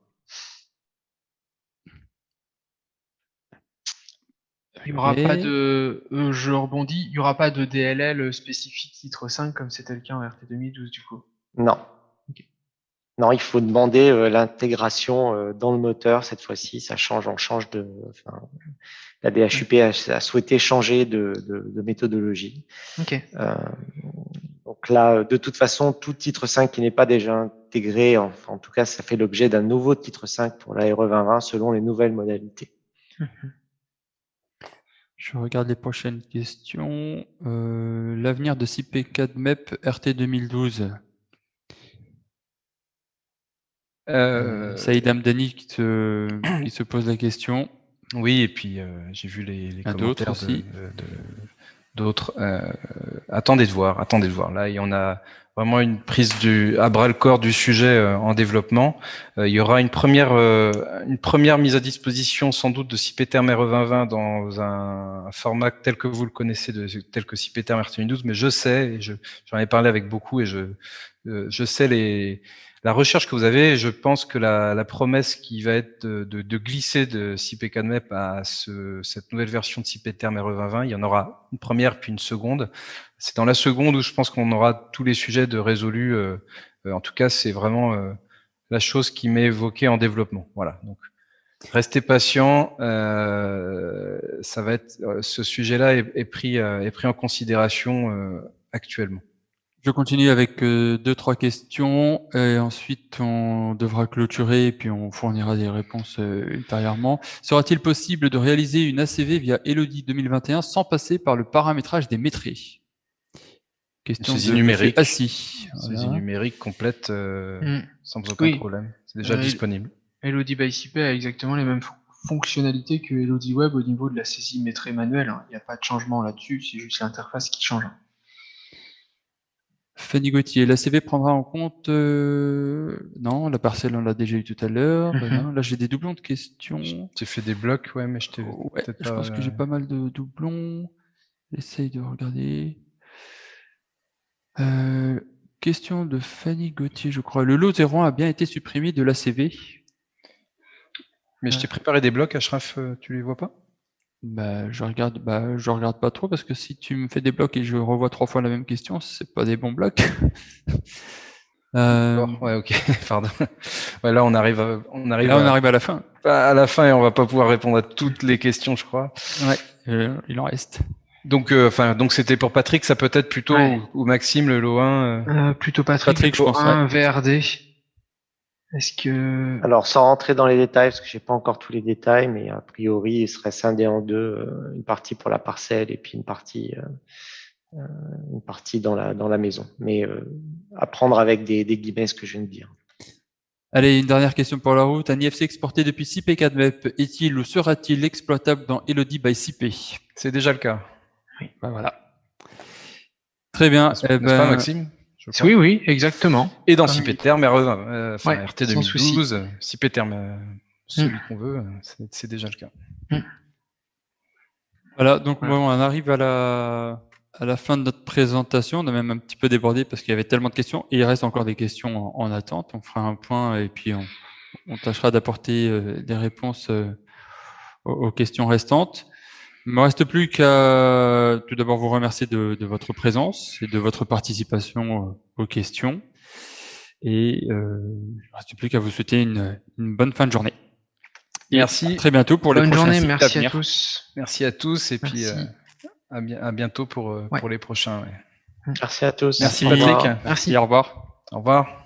Il n'y aura pas de, je rebondis, il n'y aura pas de DLL spécifique titre 5 comme c'était le cas en RT 2012 du coup. Non. Okay. Non, il faut demander l'intégration dans le moteur cette fois-ci. Ça change, on change de. La DHUP a souhaité changer de méthodologie. Okay. Donc là, de toute façon, tout titre 5 qui n'est pas déjà intégré, en tout cas, ça fait l'objet d'un nouveau titre 5 pour la RE 2020 selon les nouvelles modalités. Je regarde les prochaines questions. L'avenir de CP4MEP RT 2012. Saïd Hamdani qui se pose la question. Oui, et puis j'ai vu les commentaires aussi. d'autres. Attendez de voir. Là, il y en a vraiment une prise à bras le corps du sujet en développement. Il y aura une première mise à disposition sans doute de CIPETERM RE 2020 dans un format tel que vous le connaissez, tel que CIPETERM RT 2012. Mais je sais, et j'en ai parlé avec beaucoup, et je sais la recherche que vous avez, je pense que la promesse qui va être de glisser de CP4MEP à cette nouvelle version de CIPETERM RE 2020, il y en aura une première puis une seconde. C'est dans la seconde où je pense qu'on aura tous les sujets de résolus. En tout cas, c'est vraiment la chose qui m'est évoquée en développement. Voilà. Donc, restez patient. Ça va être ce sujet-là est pris en considération actuellement. Je continue avec 2-3 questions et ensuite on devra clôturer et puis on fournira des réponses ultérieurement. Sera-t-il possible de réaliser une ACV via Elodie 2021 sans passer par le paramétrage des métriques? Question saisie de numérique. Assis. Saisie numérique complète sans aucun problème. C'est déjà disponible. Elodie by CP a exactement les mêmes fonctionnalités que Elodie Web au niveau de la saisie métrée manuelle. Il n'y a pas de changement là-dessus, c'est juste l'interface qui change. Fanny Gauthier, l'ACV prendra en compte... Non, la parcelle, on l'a déjà eu tout à l'heure. Là, j'ai des doublons de questions. Tu fait des blocs, ouais, mais je pense que j'ai pas mal de doublons. J'essaye de regarder. Question de Fanny Gauthier, je crois. Le lot 01 a bien été supprimé de l'ACV. Mais je t'ai préparé des blocs, Ashraf, tu les vois pas? Je regarde pas trop parce que si tu me fais des blocs et je revois 3 fois la même question, c'est pas des bons blocs. Ouais, ok, pardon. Ouais, là, on arrive à la fin. À la fin et on va pas pouvoir répondre à toutes les questions, je crois. Ouais, il en reste. Donc c'était pour Patrick, ça peut être plutôt ou Maxime, le lot 1 Plutôt Patrick, je pense. 1, VRD. Est-ce que... Alors, sans rentrer dans les détails, parce que j'ai pas encore tous les détails, mais a priori, il serait scindé en deux, une partie pour la parcelle et puis une partie dans la maison. Mais à prendre avec des guillemets ce que je viens de dire. Allez, une dernière question pour la route. Un IFC exporté depuis CP4MEP est-il ou sera-t-il exploitable dans Elodie by CP? C'est déjà le cas. Oui. Voilà. Très bien. N'est-ce pas, Maxime? Oui, exactement. Et dans CIPETERM, RT 2012, CIPETERM, celui qu'on veut, c'est déjà le cas. Voilà, donc on arrive à la fin de notre présentation. On a même un petit peu débordé parce qu'il y avait tellement de questions. Et il reste encore des questions en attente. On fera un point et puis on tâchera d'apporter des réponses aux questions restantes. Il ne me reste plus qu'à tout d'abord vous remercier de votre présence et de votre participation aux questions. Et il ne me reste plus qu'à vous souhaiter une bonne fin de journée. Merci. À très bientôt pour les prochains sites merci à venir. À tous. Merci à tous et puis à bientôt pour les prochains. Merci à tous. Merci Patrick. Merci. Au revoir. Au revoir.